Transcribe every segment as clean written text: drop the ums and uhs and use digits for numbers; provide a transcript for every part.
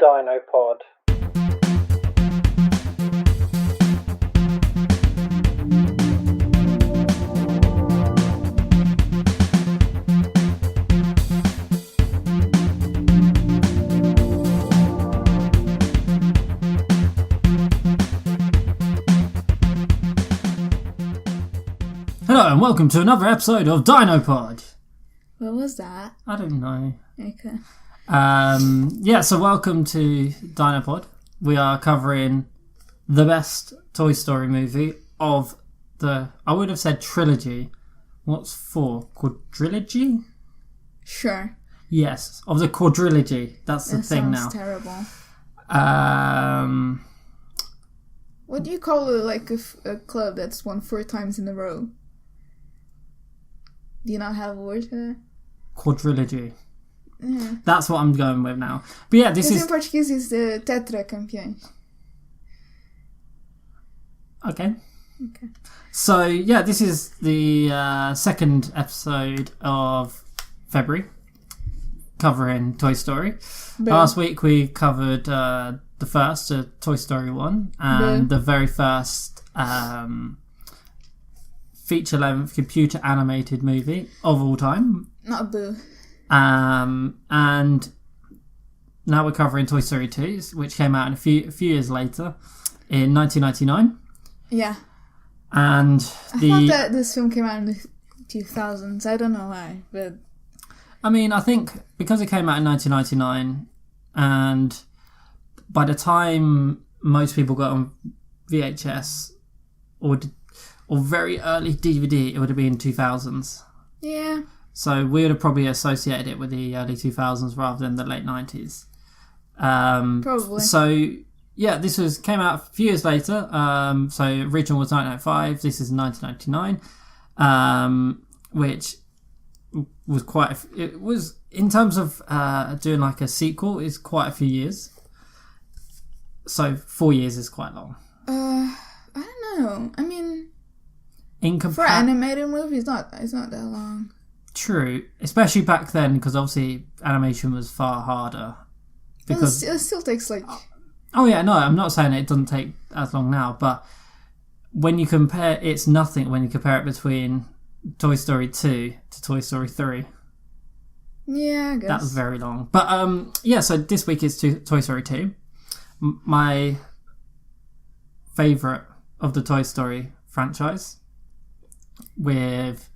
DinoPod. Hello and welcome to another episode of DinoPod. What was that? I don't know. Okay. So welcome to DinoPod. We are covering the best Toy Story movie of the, I would have said trilogy. What's for? Quadrilogy? Sure. Yes, of the quadrilogy. That's the thing now. That sounds terrible. What do you call it, like a club that's won 4 times in a row? Do you not have a word for that? Quadrilogy. Yeah. That's what I'm going with now. But yeah, this is... in Portuguese is the tetracampeões. Okay. So yeah, this is the second episode of February, covering Toy Story. Boom. Last week we covered the first, Toy Story 1, and the very first feature-length computer animated movie of all time. Not boo. And now we're covering Toy Story 2, which came out a few years later, in 1999. Yeah. And I thought that this film came out in the 2000s. I don't know why, but... I mean, I think because it came out in 1999, and by the time most people got on VHS or very early DVD, it would have been 2000s. Yeah. So we would have probably associated it with the early 2000s rather than the late 90s. Probably. So yeah, this came out a few years later. So original was 1995. This is 1999, which was it was in terms of doing like a sequel is quite a few years. So 4 years is quite long. I don't know. I mean, for an animated movie, it's not that long. True, especially back then, because obviously animation was far harder. Because it still takes like... Oh yeah, no, I'm not saying it doesn't take as long now, but when you compare, it's nothing when you compare it between Toy Story 2 to Toy Story 3. Yeah, I guess. That was very long. But yeah, so this week is Toy Story 2. My favourite of the Toy Story franchise, with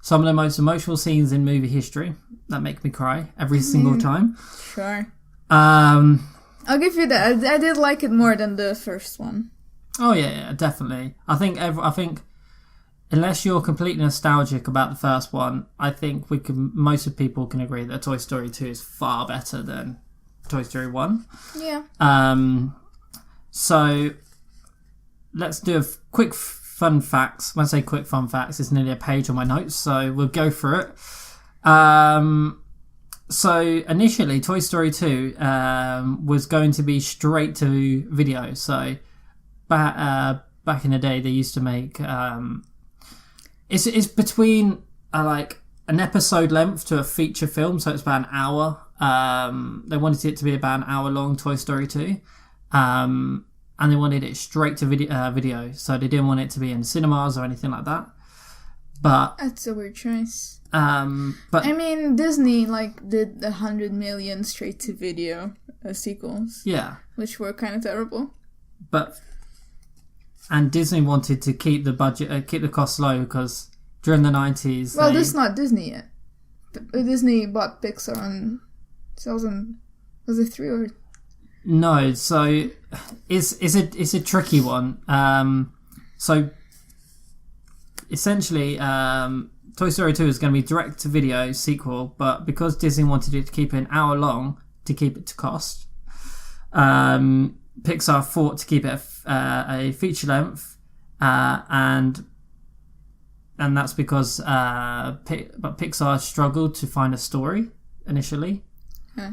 some of the most emotional scenes in movie history that make me cry every single time. Sure. I'll give you that. I did like it more than the first one. Oh yeah, definitely. I think unless you're completely nostalgic about the first one, I think most of people can agree that Toy Story 2 is far better than Toy Story 1. Yeah. So let's do a quick fun facts. When I say quick fun facts, it's nearly a page on my notes, so we'll go through it. So initially, Toy Story 2 was going to be straight to video. So back in the day, they used to make it's between like an episode length to a feature film, so it's about an hour. They wanted it to be about an hour long, Toy Story 2. And they wanted it straight to video, so they didn't want it to be in cinemas or anything like that. But that's a weird choice. But I mean, Disney did 100 million straight to video sequels. Yeah, which were kind of terrible. And Disney wanted to keep the budget, keep the costs low, because during the 90s. Well, this is not Disney yet. Disney bought Pixar in 2000. Was it 3 or? No, so it's a tricky one. So essentially, Toy Story 2 is going to be direct-to-video sequel, but because Disney wanted it to keep it an hour long to keep it to cost, Pixar fought to keep it a feature length, and that's because Pixar struggled to find a story initially. Huh.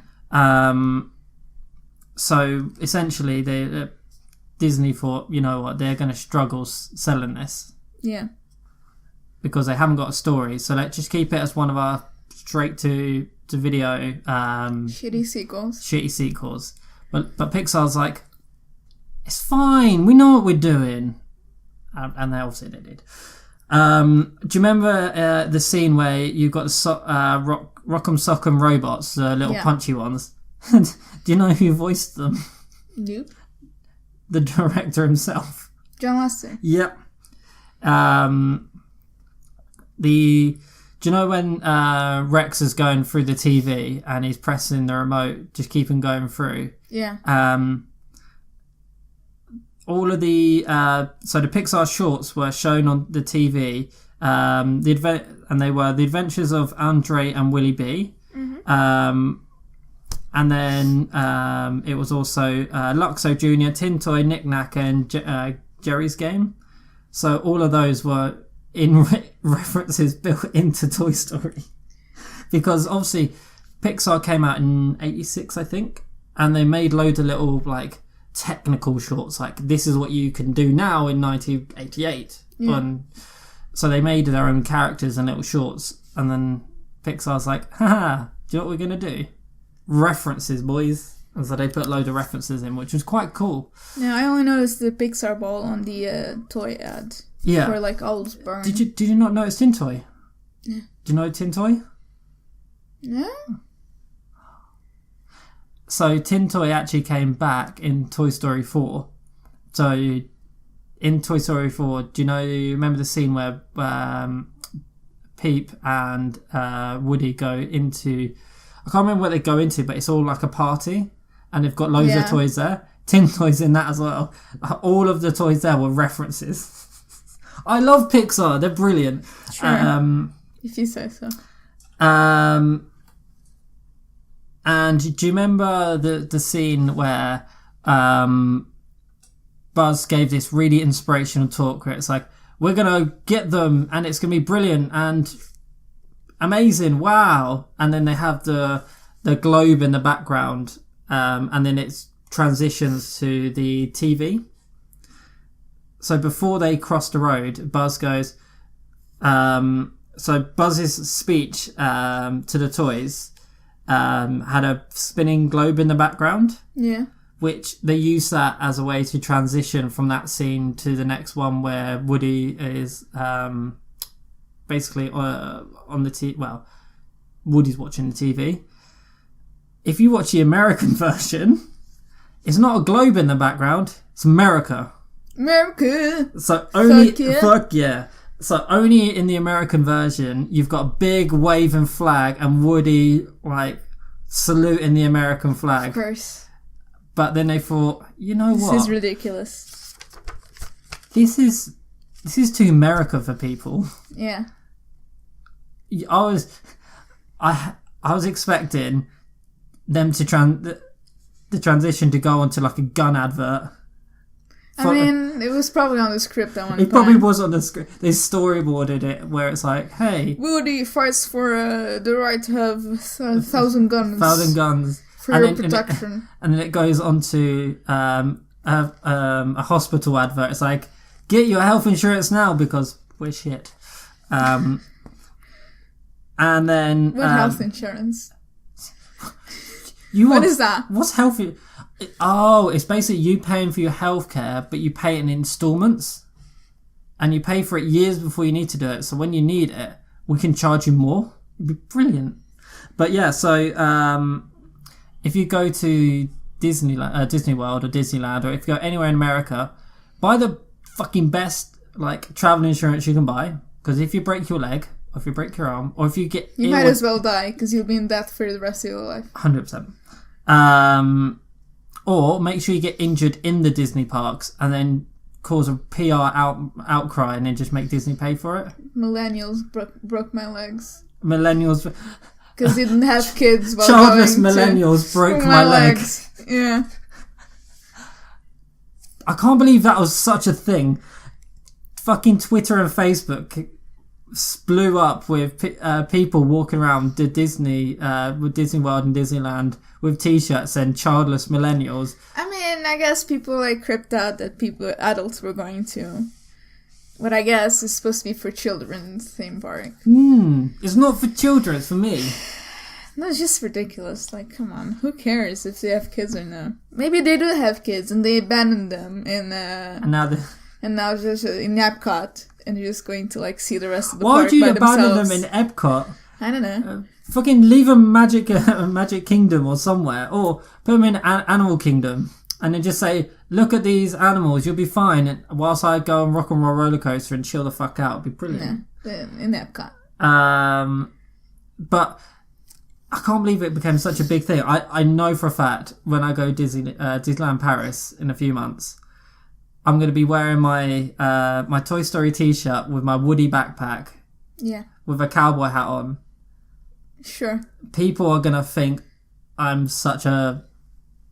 So essentially, Disney thought, you know what, they're going to struggle selling this. Yeah. Because they haven't got a story, so let's just keep it as one of our straight to video shitty sequels. But Pixar's like, it's fine. We know what we're doing. And they obviously did. Do you remember the scene where you've got the Rock'em Sock'em robots, the little punchy ones? Do you know who voiced them? Nope. The director himself. John Lasseter. Yep. Do you know when Rex is going through the TV and he's pressing the remote, just keep him going through? Yeah. All of the so the Pixar shorts were shown on the TV. And they were The Adventures of Andre and Willie B. Mm-hmm. And then it was also Luxo Jr., Tin Toy, Knick Knack, and Jerry's Game. So all of those were in references built into Toy Story. Because obviously Pixar came out in 86, I think. And they made loads of little like technical shorts. Like, this is what you can do now in 1988. Yeah. So they made their own characters and little shorts. And then Pixar's like, haha, do you know what we're going to do? References, boys. And so they put a load of references in, which was quite cool. Yeah, I only noticed the Pixar ball on the toy ad. Yeah. For like Old Burn. Did you not notice Tin Toy? Yeah. Do you know Tin Toy? No. So Tin Toy actually came back in Toy Story 4. So in Toy Story 4, do you remember the scene where Peep and Woody go into... I can't remember what they go into, but it's all like a party, and they've got loads of toys there. Tin Toy's in that as well. All of the toys there were references. I love Pixar; they're brilliant. Sure. If you say so. And do you remember the scene where Buzz gave this really inspirational talk where it's like, we're gonna get them, and it's gonna be brilliant and amazing, wow. And then they have the globe in the background, and then it transitions to the TV. So before they cross the road, Buzz goes, so Buzz's speech to the toys had a spinning globe in the background. Yeah. Which they use that as a way to transition from that scene to the next one where Woody is basically on the TV. Well, Woody's watching the TV. If you watch the American version, it's not a globe in the background. It's America. America. So only fuck yeah. So only in the American version, you've got a big waving flag and Woody like saluting the American flag. Of course. But then they thought, you know what? This is ridiculous. This is too America for people. Yeah. I was expecting them to the transition to go onto like a gun advert. I mean, it was probably on the script at one It probably was on the script. They storyboarded it where it's like, hey, Woody fights for the right to have 1,000 guns. 1,000 guns. For your protection. And then it goes on to a hospital advert. It's like, get your health insurance now because we're shit. And then... What health insurance? What is that? What's health... Oh, it's basically you paying for your healthcare, but you pay it in installments. And you pay for it years before you need to do it. So when you need it, we can charge you more. It'd be brilliant. But yeah, so... if you go to Disney World or Disneyland, or if you go anywhere in America, buy the fucking best like travel insurance you can buy. Because if you break your leg, or if you break your arm, or if you get you might as well die because you'll be in debt for the rest of your life. 100%. Or make sure you get injured in the Disney parks and then cause a PR outcry and then just make Disney pay for it. Millennials broke my legs. Millennials. Because they didn't have kids. While Childless millennials broke my legs. Yeah. I can't believe that was such a thing. Fucking Twitter and Facebook blew up with people walking around the Disney, with Disney World and Disneyland with t-shirts and childless millennials. I mean, I guess people like creeped out that adults were going to. What I guess is supposed to be for children's theme park. It's not for children, it's for me. That's just ridiculous. Like, come on. Who cares if they have kids or not? Maybe they do have kids and they abandoned them and now just in Epcot and you're just going to like see the rest of the park by themselves. Why would you abandon them in Epcot? I don't know. Fucking leave them Magic Kingdom or somewhere, or put them in Animal Kingdom, and then just say, "Look at these animals, you'll be fine." And whilst I go on Rock and Roll roller coaster and chill the fuck out, it'd be brilliant. Yeah, in Epcot. But I can't believe it became such a big thing. I know for a fact when I go Disneyland Paris in a few months, I'm going to be wearing my my Toy Story t-shirt with my Woody backpack. Yeah. With a cowboy hat on. Sure. People are going to think I'm such a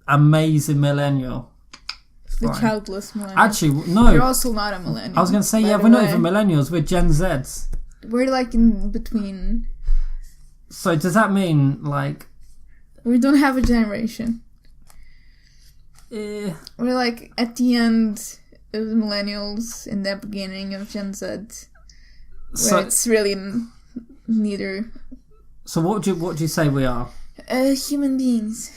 amazing millennial. The childless millennial. Actually, no. You're also not a millennial. I was going to say, we're not even millennials. We're Gen Zs. We're like in between. So does that mean, like... We don't have a generation. We're like at the end of the millennials in the beginning of Gen Z. Where it's really neither... So what do you say we are? Human beings.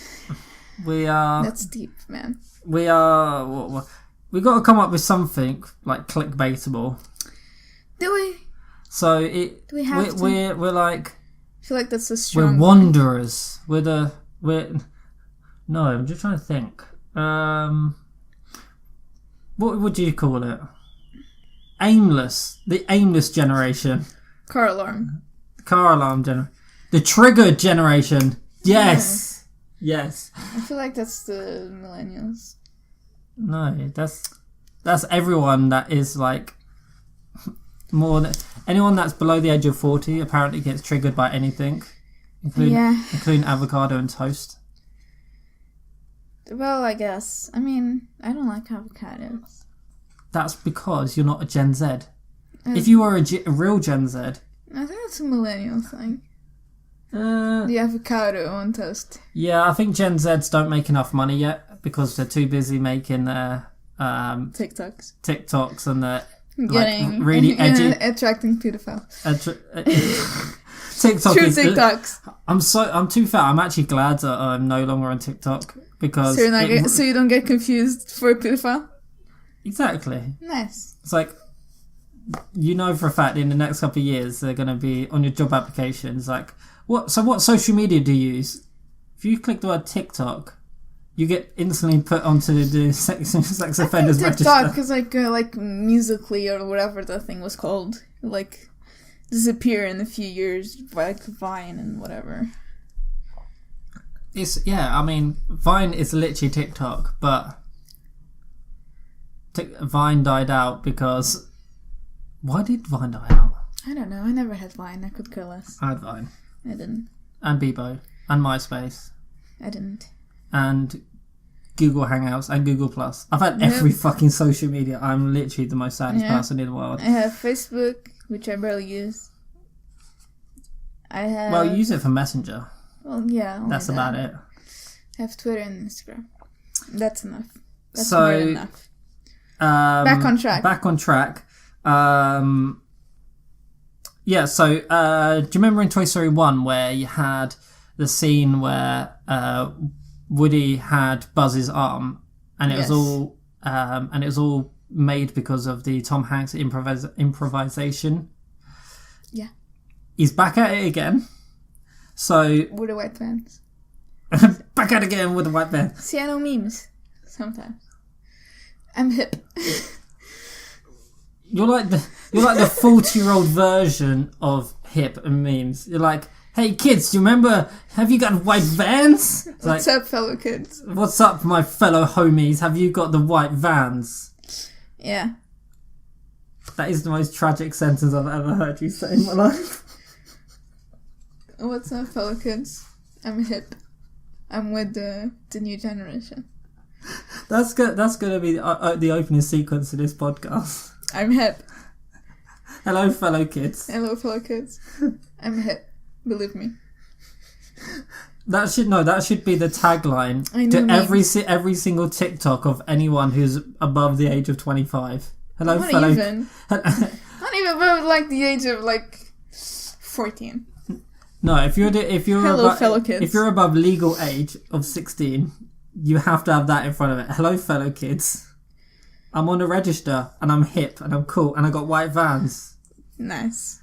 We are... That's deep, man. We are... We got to come up with something like clickbaitable. Do we? So do we have to? We're like... I feel like that's a strong... We're wanderers. No, I'm just trying to think. What would you call it? Aimless. The aimless generation. Car alarm generation. The triggered generation. Yes. Yeah. Yes. I feel like that's the millennials. No, that's everyone that is like more than anyone that's below the age of 40 apparently gets triggered by anything, including avocado and toast. Well, I guess. I mean, I don't like avocados. That's because you're not a Gen Z. If you were a real Gen Z... I think that's a millennial thing. The avocado on toast. Yeah, I think Gen Zs don't make enough money yet because they're too busy making their... TikToks and they're really edgy... attracting pedophiles. TikTok True is... TikToks. I'm too fat. I'm actually glad that I'm no longer on TikTok because... So you don't get confused for a pedophile? Exactly. Nice. It's like, you know for a fact in the next couple of years they're going to be on your job applications like, what social media do you use? If you click the word TikTok, you get instantly put onto the sex offenders register. TikTok is like Musically or whatever the thing was called. Like, disappear in a few years, like Vine and whatever. I mean, Vine is literally TikTok, but Vine died out because... Why did Vine die out? I don't know. I never had Vine. I could care less. I had Vine. I didn't. And Bebo. And MySpace. I didn't. And Google Hangouts and Google+. I've had every fucking social media. I'm literally the most saddest person in the world. I have Facebook, which I barely use. Well, you use it for Messenger. Well, yeah. That's about it. I have Twitter and Instagram. That's enough. That's more than enough. Back on track. Yeah, so do you remember in Toy Story 1 where you had the scene where Woody had Buzz's arm and it was all made because of the Tom Hanks improvisation? Yeah. He's back at it again. So with the white pants. Back at it again with the white pants. See, I know memes sometimes. I'm hip. You're like the 40-year-old version of hip and memes. You're like, hey kids, do you remember? Have you got white vans? What's up, fellow kids? What's up, my fellow homies? Have you got the white vans? Yeah. That is the most tragic sentence I've ever heard you say in my life. What's up, fellow kids? I'm hip. I'm with the new generation. That's gonna be the opening sequence of this podcast. I'm hip. Hello, fellow kids. Hello, fellow kids. I'm hip. Believe me. That should be the tagline to every single TikTok of anyone who's above the age of 25. Hello, not fellow. Even. Not even above like the age of like 14. No, if you're Hello, above, fellow kids. if you're above legal age of 16, you have to have that in front of it. Hello, fellow kids. I'm on a register and I'm hip and I'm cool and I got white Vans. Nice.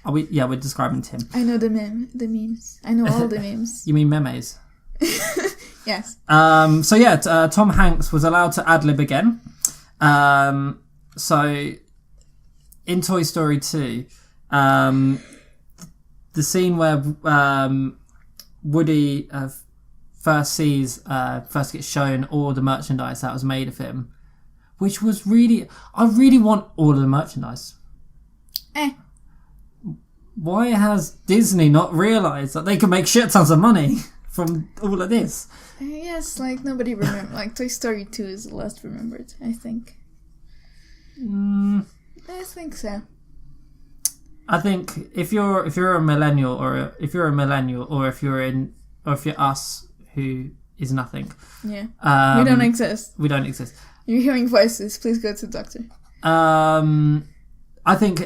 Are we? Yeah, we're describing Tim. I know the memes. I know all the memes. You mean memes? Yes. Tom Hanks was allowed to ad-lib again. So in Toy Story 2, the scene where Woody first gets shown all the merchandise that was made of him, which was I really want all of the merchandise. Why has Disney not realised that they can make shit tons of money from all of this? Yes, like nobody remember. Like Toy Story 2 is the last remembered, I think. I think so. I think if you're a millennial, or if you're us who is nothing. Yeah. We don't exist. We don't exist. You're hearing voices. Please go to the doctor. I think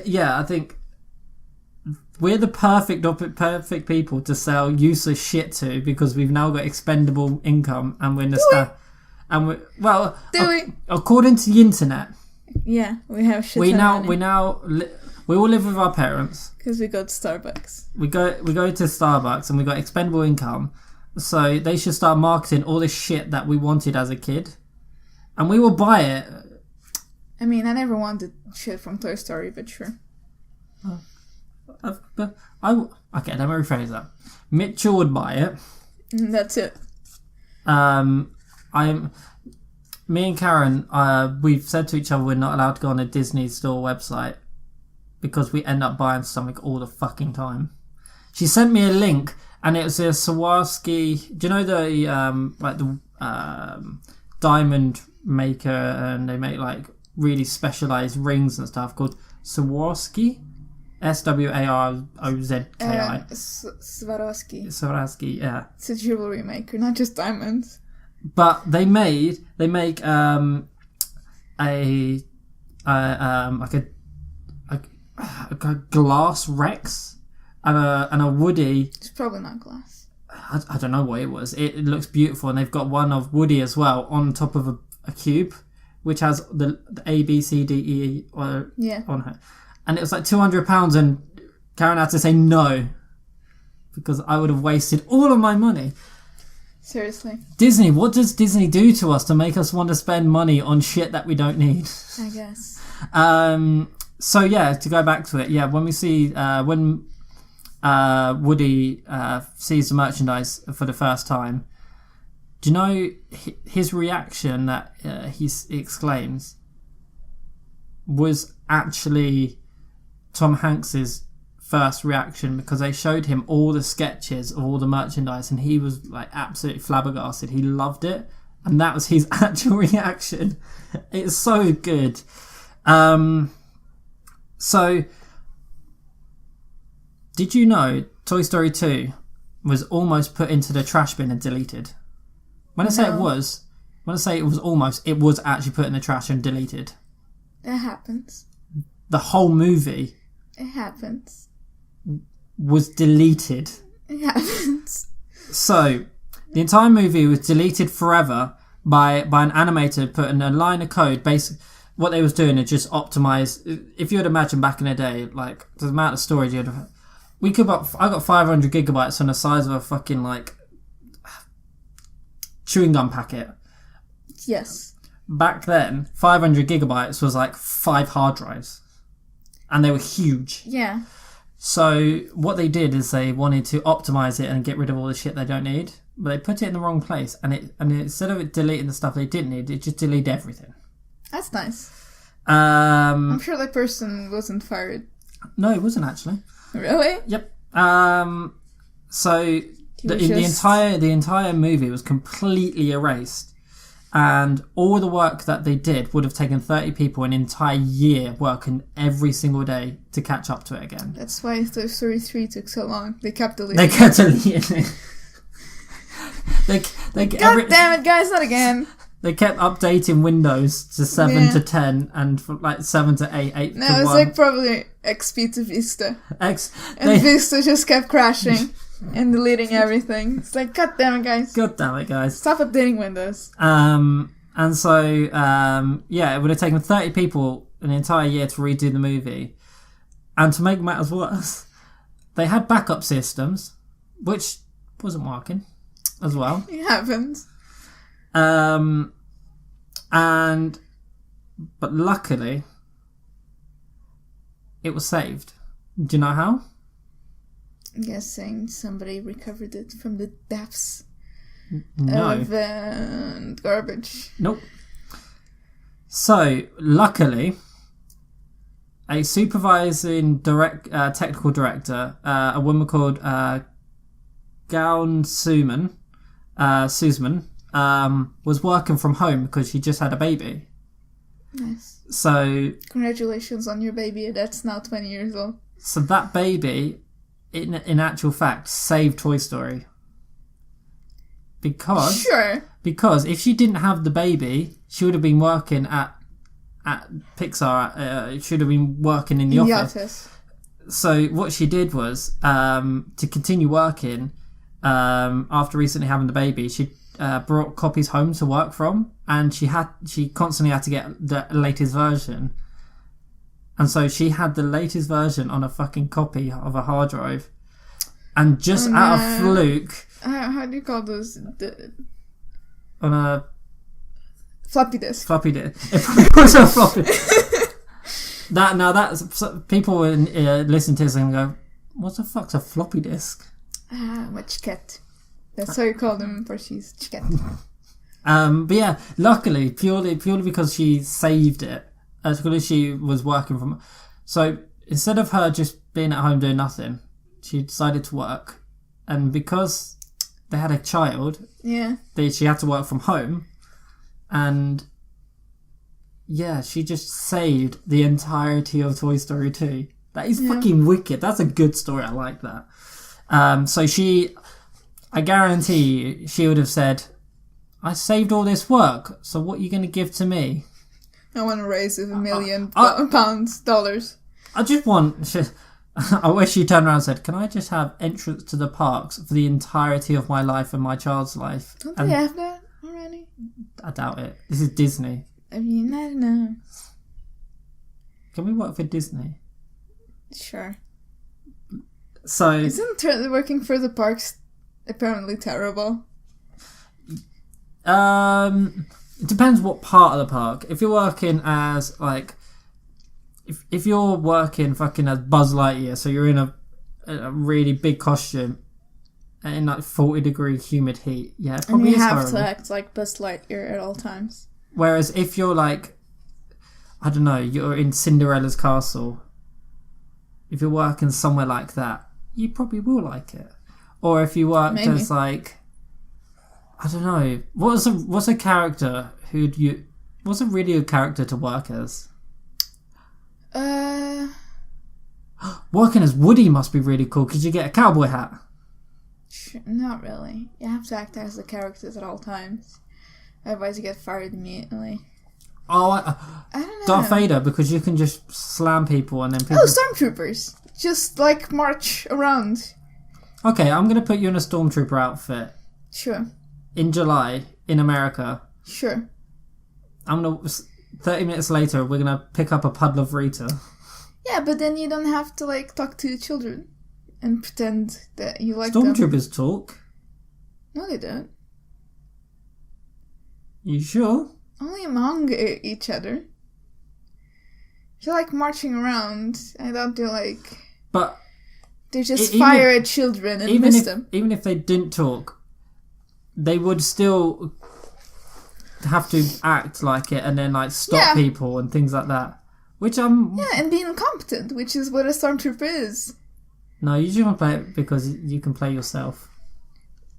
we're the perfect people to sell useless shit to, because we've now got expendable income and we're according to the internet. Yeah, we have shit. We all live with our parents because we go to Starbucks. We go to Starbucks and we got expendable income, so they should start marketing all this shit that we wanted as a kid, and we will buy it. I mean, I never wanted shit from Toy Story, but sure. Okay, let me rephrase that. Mitchell would buy it. That's it. Me and Karen, we've said to each other we're not allowed to go on a Disney store website because we end up buying something all the fucking time. She sent me a link and it was a Swarovski. Do you know the diamond maker, and they make like really specialized rings and stuff called Swarovski? Swarozki. Swarovski, yeah. It's a jewelry maker, not just diamonds. But they make a glass Rex and a Woody. It's probably not glass. I don't know what it was. It looks beautiful, and they've got one of Woody as well on top of a cube, which has the A, B, C, D, E on her. And it was like £200, and Karen had to say no because I would have wasted all of my money. Seriously. Disney, what does Disney do to us to make us want to spend money on shit that we don't need? I guess. So yeah, to go back to it, yeah, when we see when Woody sees the merchandise for the first time, do you know his reaction that he exclaims was actually Tom Hanks's first reaction, because they showed him all the sketches of all the merchandise and he was like absolutely flabbergasted. He loved it, and that was his actual reaction. It's so good. So did you know Toy Story 2 was almost put into the trash bin and deleted? When I say it was almost, it was actually put in the trash and deleted. It happens. The whole movie. It happens. Was deleted. It happens. So, the entire movie was deleted forever by an animator putting a line of code. Basically, what they was doing is just optimize. If you would imagine back in the day, like the amount of storage you'd have. I got 500 gigabytes on the size of a fucking like chewing gum packet. Yes. Back then, 500 gigabytes was like 5 hard drives. And they were huge. Yeah. So what they did is they wanted to optimize it and get rid of all the shit they don't need. But they put it in the wrong place. And instead of it deleting the stuff they didn't need, it just deleted everything. That's nice. I'm sure that person wasn't fired. No, it wasn't actually. Really? Yep. So the entire movie was completely erased. And all the work that they did would have taken 30 people an entire year working every single day to catch up to it again. That's why Toy Story 3 took so long. They kept deleting it. God damn it, guys, not again. They kept updating Windows to 7 to 10 and from like 7 to 8, 8 no, to 1. No, it's like probably XP to Vista. Vista just kept crashing and deleting everything. It's like, God damn it, guys. God damn it, guys. Stop updating Windows. And so, it would have taken 30 people an entire year to redo the movie. And to make matters worse, they had backup systems, which wasn't working as well. It happens. But luckily, it was saved. Do you know how? I'm guessing somebody recovered it from the depths of garbage. Nope. So, luckily, a supervising technical director, a woman called Gaun Suman, was working from home because she just had a baby. Nice. So congratulations on your baby. That's now 20 years old. So that baby, in actual fact, saved Toy Story. Because if she didn't have the baby, she would have been working at Pixar. She would have been working in the office. So what she did was to continue working. After recently having the baby, she brought copies home to work from, and she constantly had to get the latest version, and so she had the latest version on a fucking copy of a hard drive, and just out of fluke, how do you call those? On a floppy disk. It was a floppy. That's people listen to this and go, "What the fuck's a floppy disk?" Chiquette. That's how you call them in Portuguese. Chiquette. But yeah, luckily, purely because she saved it, because she was working from. So instead of her just being at home doing nothing, she decided to work, and because they had a child, she had to work from home, and she just saved the entirety of Toy Story 2. That is fucking wicked. That's a good story. I like that. So I guarantee you, she would have said, I saved all this work, so what are you going to give to me? I want to raise $1 million dollars. I just want... I wish she turned around and said, can I just have entrance to the parks for the entirety of my life and my child's life? Don't they have that already? I doubt it. This is Disney. I mean, I don't know. Can we work for Disney? Sure. So... Isn't working for the parks apparently terrible? It depends what part of the park. If you're working as, like... If you're working fucking as Buzz Lightyear, so you're in a really big costume in like 40-degree humid heat, yeah, it probably and you is have horrible. to act like Buzz Lightyear at all times. Whereas if you're like, I don't know, you're in Cinderella's castle, if you're working somewhere like that, you probably will like it. Or if you worked as like, I don't know, what's a character what's a really good character to work as? Working as Woody must be really cool because you get a cowboy hat. Not really. You have to act as the characters at all times. Otherwise you get fired immediately. Oh, I don't know. Darth Vader, because you can just slam people and then people... Oh, Stormtroopers. Just, like, march around. Okay, I'm going to put you in a Stormtrooper outfit. Sure. In July, in America. Sure. 30 minutes later, we're going to pick up a puddle of Rita. Yeah, but then you don't have to, like, talk to the children and pretend that you like them. Stormtroopers talk. No, they don't. You sure? Only among each other. If you're, like, marching around, I don't do, like... But... They just fire at children and miss them. Even if they didn't talk, they would still have to act like it and then, like, stop people and things like that. Which I'm... Yeah, and be incompetent, which is what a Stormtrooper is. No, you just want to play it because you can play yourself.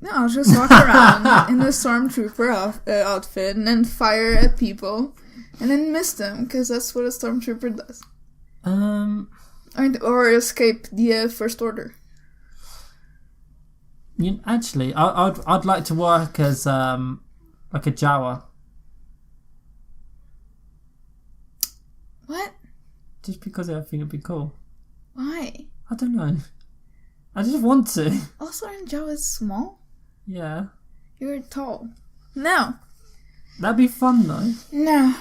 No, I'll just walk around in the Stormtrooper outfit and then fire at people and then miss them, because that's what a Stormtrooper does. Or escape the First Order. Actually, I'd like to work as like a Jawa. What? Just because I think it'd be cool. Why? I don't know. I just want to. Also, and Joe is small. Yeah. You're tall. No. That'd be fun though. No.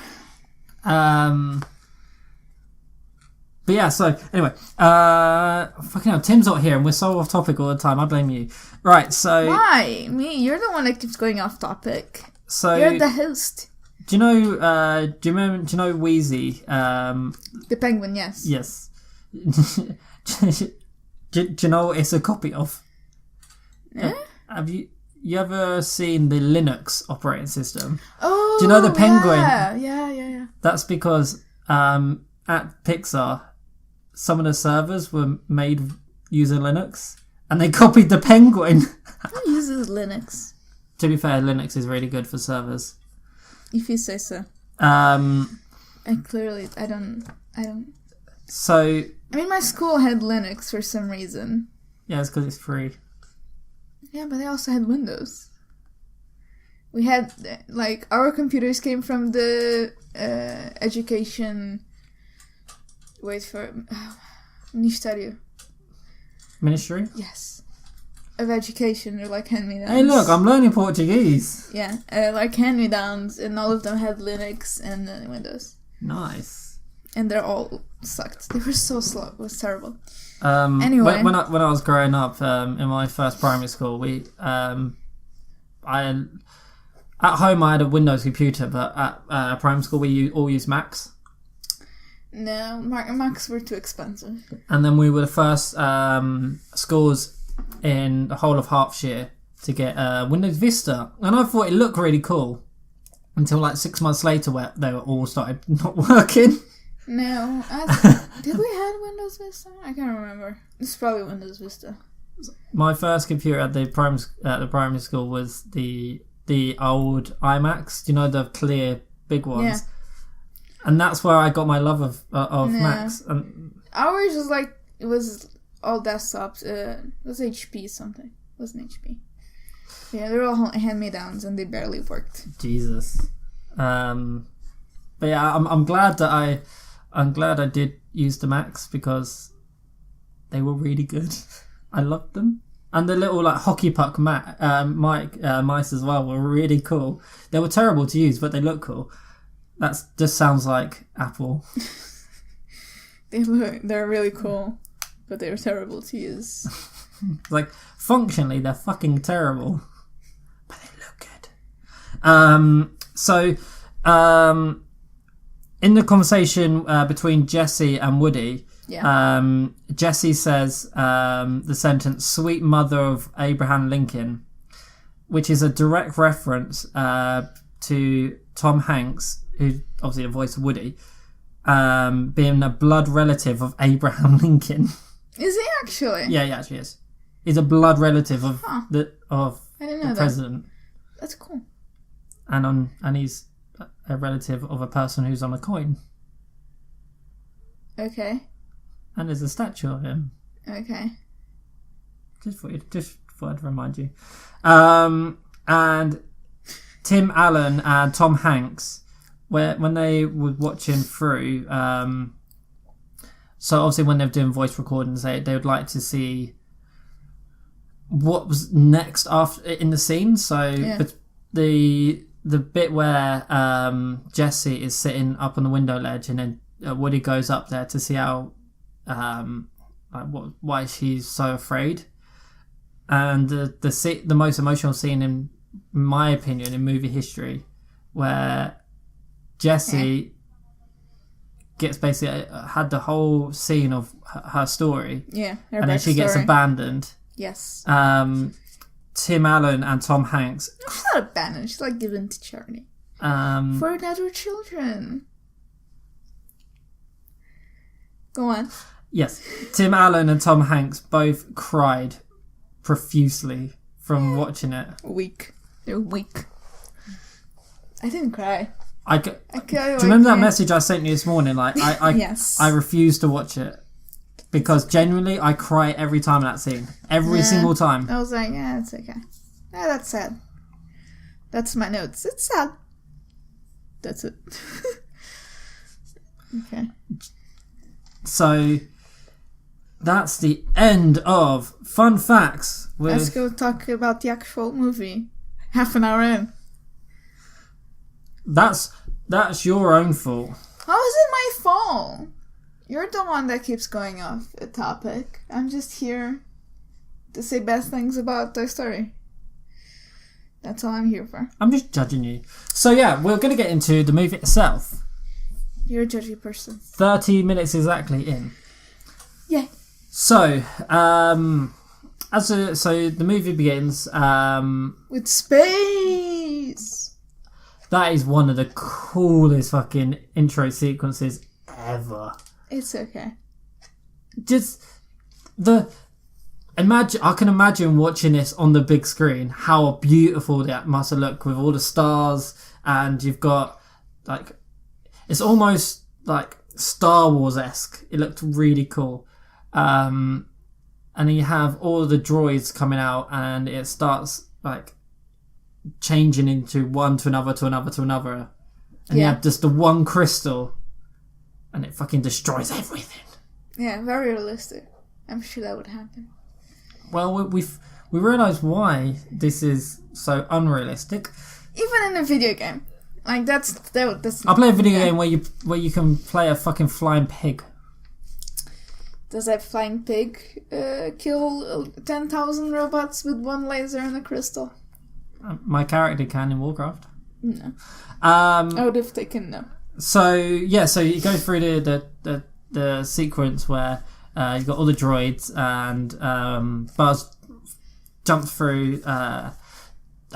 But yeah, so anyway, fucking hell, Tim's not here and we're so off topic all the time. I blame you. Right, so why? Me? You're the one that keeps going off topic. So you're the host. Do you know? Do you know Wheezy? The penguin, yes. Yes. do you know what it's a copy of? Have you ever seen the Linux operating system? Oh, do you know the penguin? Yeah. That's because at Pixar, some of the servers were made using Linux, and they copied the penguin. Who uses Linux? To be fair, Linux is really good for servers. If you say so. And clearly, I don't. So. I mean, my school had Linux for some reason. Yeah, it's because it's free. Yeah, but they also had Windows. We had, like, our computers came from the education... Wait for... Ministério. Ministry? Yes. Of education, or like hand-me-downs. Hey, look, I'm learning Portuguese. Yeah, like hand-me-downs, and all of them had Linux and Windows. Nice. And they're all sucked. They were so slow. It was terrible. Anyway, when I was growing up in my first primary school, at home I had a Windows computer, but at primary school we all used Macs. No, Macs were too expensive. And then we were the first schools in the whole of Hertfordshire to get Windows Vista, and I thought it looked really cool until like 6 months later, where they were all started not working. No, did we have Windows Vista? I can't remember. It's probably Windows Vista. My first computer at the primary school was the old iMacs. Do you know the clear big ones? Yeah. And that's where I got my love of Macs. And ours was like, it was all desktops. It was HP something. It wasn't HP. Yeah, they were all hand-me-downs and they barely worked. Jesus. But yeah, I'm glad I did use the Macs because they were really good. I loved them. And the little like hockey puck mice as well were really cool. They were terrible to use, but they look cool. That just sounds like Apple. They're really cool, but they're terrible to use. Like, functionally, they're fucking terrible. But they look good. In the conversation between Jesse and Woody, Jesse says the sentence, "Sweet mother of Abraham Lincoln," which is a direct reference to Tom Hanks, who obviously voiced Woody, being a blood relative of Abraham Lincoln. Is he actually? Yeah, he actually is. He's a blood relative of the president. That's cool. And he's a relative of a person who's on a coin. Okay. And there's a statue of him. Okay. Just thought I'd remind you. And Tim Allen and Tom Hanks, when they were watching through, so obviously when they're doing voice recordings, they would like to see what was next after in the scene. So but the bit where Jessie is sitting up on the window ledge, and then Woody goes up there to see how why she's so afraid, and the most emotional scene in my opinion in movie history, where Jessie gets basically had the whole scene of her story, and then she gets abandoned. Yes. Tim Allen and Tom Hanks. She's not abandoned. She's like given to charity for other children. Go on. Yes, Tim Allen and Tom Hanks both cried profusely from watching it. Weak. They're weak. I didn't cry. Do you remember that message I sent you this morning? Like, yes. I refused to watch it because genuinely I cry every time in that scene. Every single time. I was like, yeah, it's okay. Yeah, that's sad. That's my notes. It's sad. That's it. Okay. So that's the end of Fun Facts. Let's go talk about the actual movie. Half an hour in. That's your own fault. How is it my fault? You're the one that keeps going off a topic. I'm just here to say best things about Toy Story. That's all I'm here for. I'm just judging you. So yeah, we're going to get into the movie itself. You're a judgy person. 30 minutes exactly in. Yeah. So, so the movie begins with space. That is one of the coolest fucking intro sequences ever. It's okay. Just I can imagine watching this on the big screen. How beautiful that must have looked with all the stars, and you've got like it's almost like Star Wars-esque. It looked really cool. And then you have all the droids coming out, and it starts like changing into one to another to another to another, and you have just the one crystal, and it fucking destroys everything. Yeah, very realistic. I'm sure that would happen. Well, we realise why this is so unrealistic. Even in a video game, like that's. I play a video game where you can play a fucking flying pig. Does that flying pig kill 10,000 robots with one laser and a crystal? My character can in Warcraft. No. I would have taken no. So you go through the sequence where you've got all the droids, and Buzz jumps through. I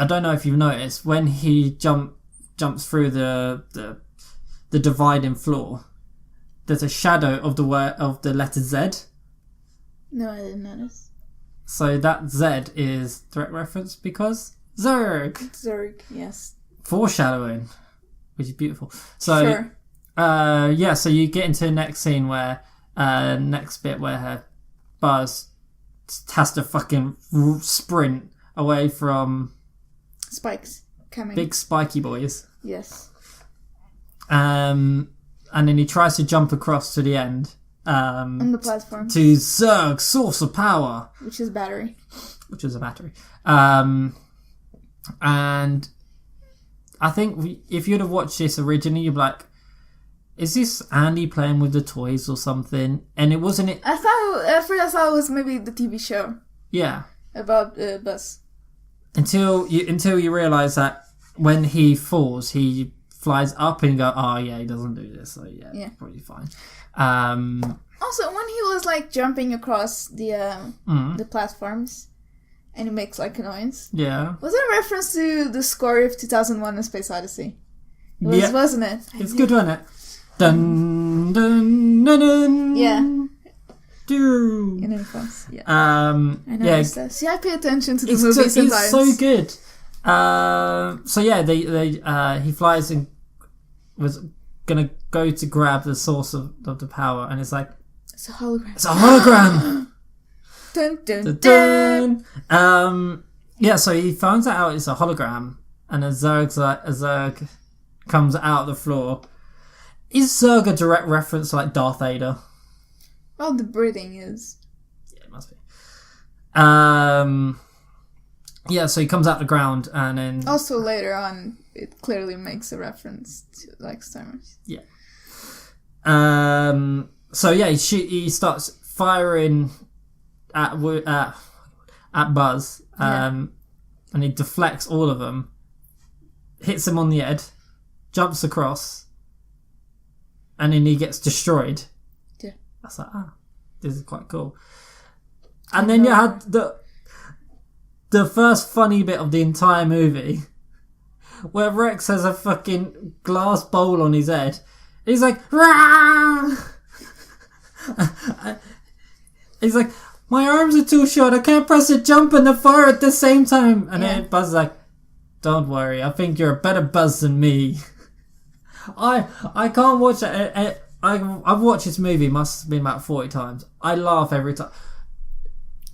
don't know if you've noticed when he jumps through the dividing floor. There's a shadow of the letter Z. No, I didn't notice. So that Z is direct reference because Zurg. Zurg, yes. Foreshadowing, which is beautiful. So, sure. So you get into the next scene where, next bit where Buzz has to fucking sprint away from spikes coming. Big spiky boys. Yes. And then he tries to jump across to the end. On the platform. To Zurg's source of power. Which is battery. Which is a battery. And I think if you'd have watched this originally, you'd be like, is this Andy playing with the toys or something? And it wasn't it. At first I thought it was maybe the TV show. Yeah. About Buzz. Until you realise that when he falls, he flies up and you go, oh yeah, he doesn't do this, so yeah. Probably fine. Also, when he was like jumping across the platforms, and he makes like a noise. Yeah. Was it a reference to the score of 2001: A Space Odyssey? It was, wasn't it? It's good, wasn't it? Dun dun dun dun. Yeah. Do. In influence. Yeah. I know. See, I pay attention to the movies sometimes. It's so good. So yeah, he flies and was gonna go to grab the source of the power, and it's like it's a hologram. It's a hologram. Dun, dun, dun. So he finds out it's a hologram, and a Zurg comes out of the floor. Is Zurg a direct reference to like Darth Vader? Well, the breathing is. Yeah, it must be. So he comes out the ground, and then also later on, it clearly makes a reference to like Star Wars. Yeah. He starts firing at Buzz, and he deflects all of them, hits him on the head, jumps across, and then he gets destroyed. Yeah. That's like, this is quite cool. And then you had the first funny bit of the entire movie, where Rex has a fucking glass bowl on his head. He's like, rah! He's like, my arms are too short, I can't press the jump and the fire at the same time. And then Buzz is like, don't worry, I think you're a better Buzz than me. I can't watch it. I've watched this movie, must have been about 40 times. I laugh every time.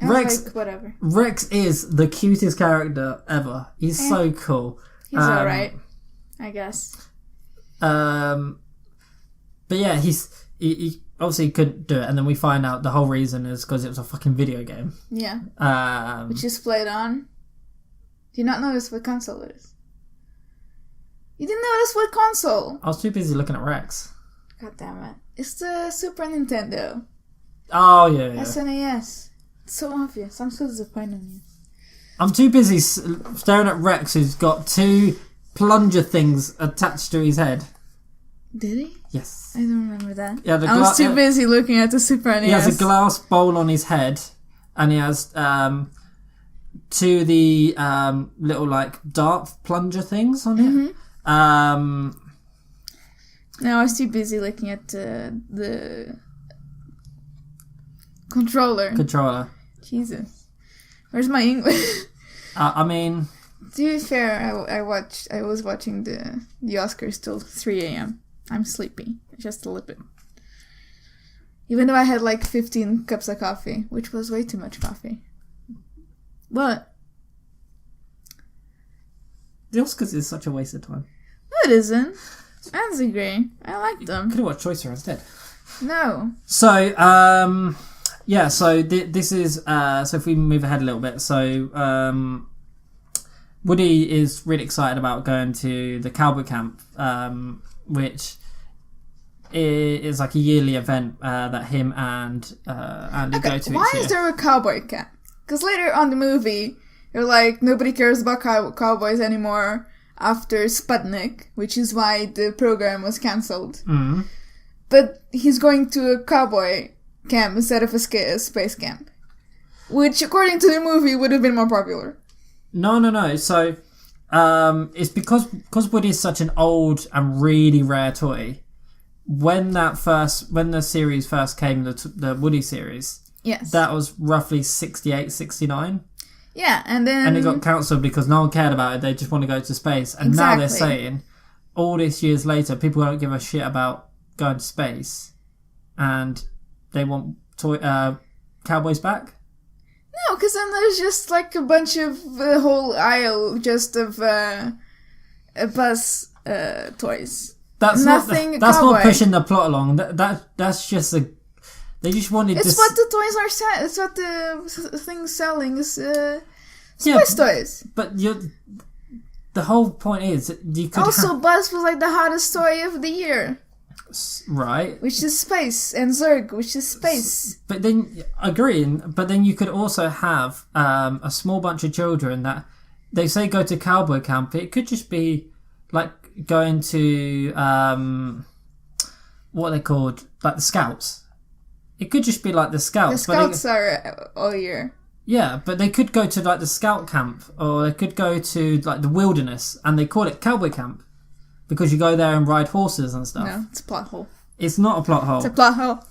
Rex, like, whatever. Rex is the cutest character ever. He's so cool. He's alright, I guess. But yeah, he obviously couldn't do it, and then we find out the whole reason is because it was a fucking video game. Yeah. Which is played on. Do you not notice what console it is? You didn't notice what console? I was too busy looking at Rex. God damn it. It's the Super Nintendo. Oh, yeah. SNES. It's so obvious. I'm so disappointed in you. I'm too busy staring at Rex, who's got 2 plunger things attached to his head. Did he? Yes. I don't remember that. Yeah, I was too busy looking at the Super NES. He has a glass bowl on his head, and he has 2 of the little like dart plunger things on it. No, I was too busy looking at the controller. Jesus. Where's my English? I mean... To be fair, I was watching the Oscars till 3 a.m. I'm sleepy. Just a little bit. Even though I had like 15 cups of coffee, which was way too much coffee. But... The Oscars is such a waste of time. No, it isn't. I disagree. I like them. Could have watched Choicer instead. No. So, yeah, so this is... so if we move ahead a little bit, so... Woody is really excited about going to the Cowboy Camp, which is like a yearly event that him and Andy go to. Why is there a Cowboy Camp? Because later on the movie, you're like, nobody cares about cowboys anymore after Sputnik, which is why the program was cancelled. Mm-hmm. But he's going to a cowboy camp instead of a space camp, which, according to the movie, would have been more popular. No. So, it's because Woody is such an old and really rare toy. When the series first came, the Woody series, yes, that was roughly 68, 69. Yeah, and then... And it got cancelled because no one cared about it. They just want to go to space. And exactly. Now they're saying, all these years later, people don't give a shit about going to space. And they want cowboys back? No, because then there's just like a bunch of the whole aisle just of Buzz toys. That's nothing. That's not pushing the plot along. That's just a. They just wanted. It's what the toys are selling. It's what the thing's selling is space toys. But the whole point is that you could. Also, Buzz was like the hottest toy of the year. Right. Which is space, and Zurg, which is space. But then, agreeing, but then you could also have a small bunch of children that they say go to Cowboy Camp. It could just be like going to, what are they called? Like the Scouts. It could just be like the Scouts. The Scouts are all year. Yeah, but they could go to like the Scout Camp, or they could go to like the wilderness, and they call it Cowboy Camp. Because you go there and ride horses and stuff. No, it's a plot hole. It's not a plot hole. It's a plot hole.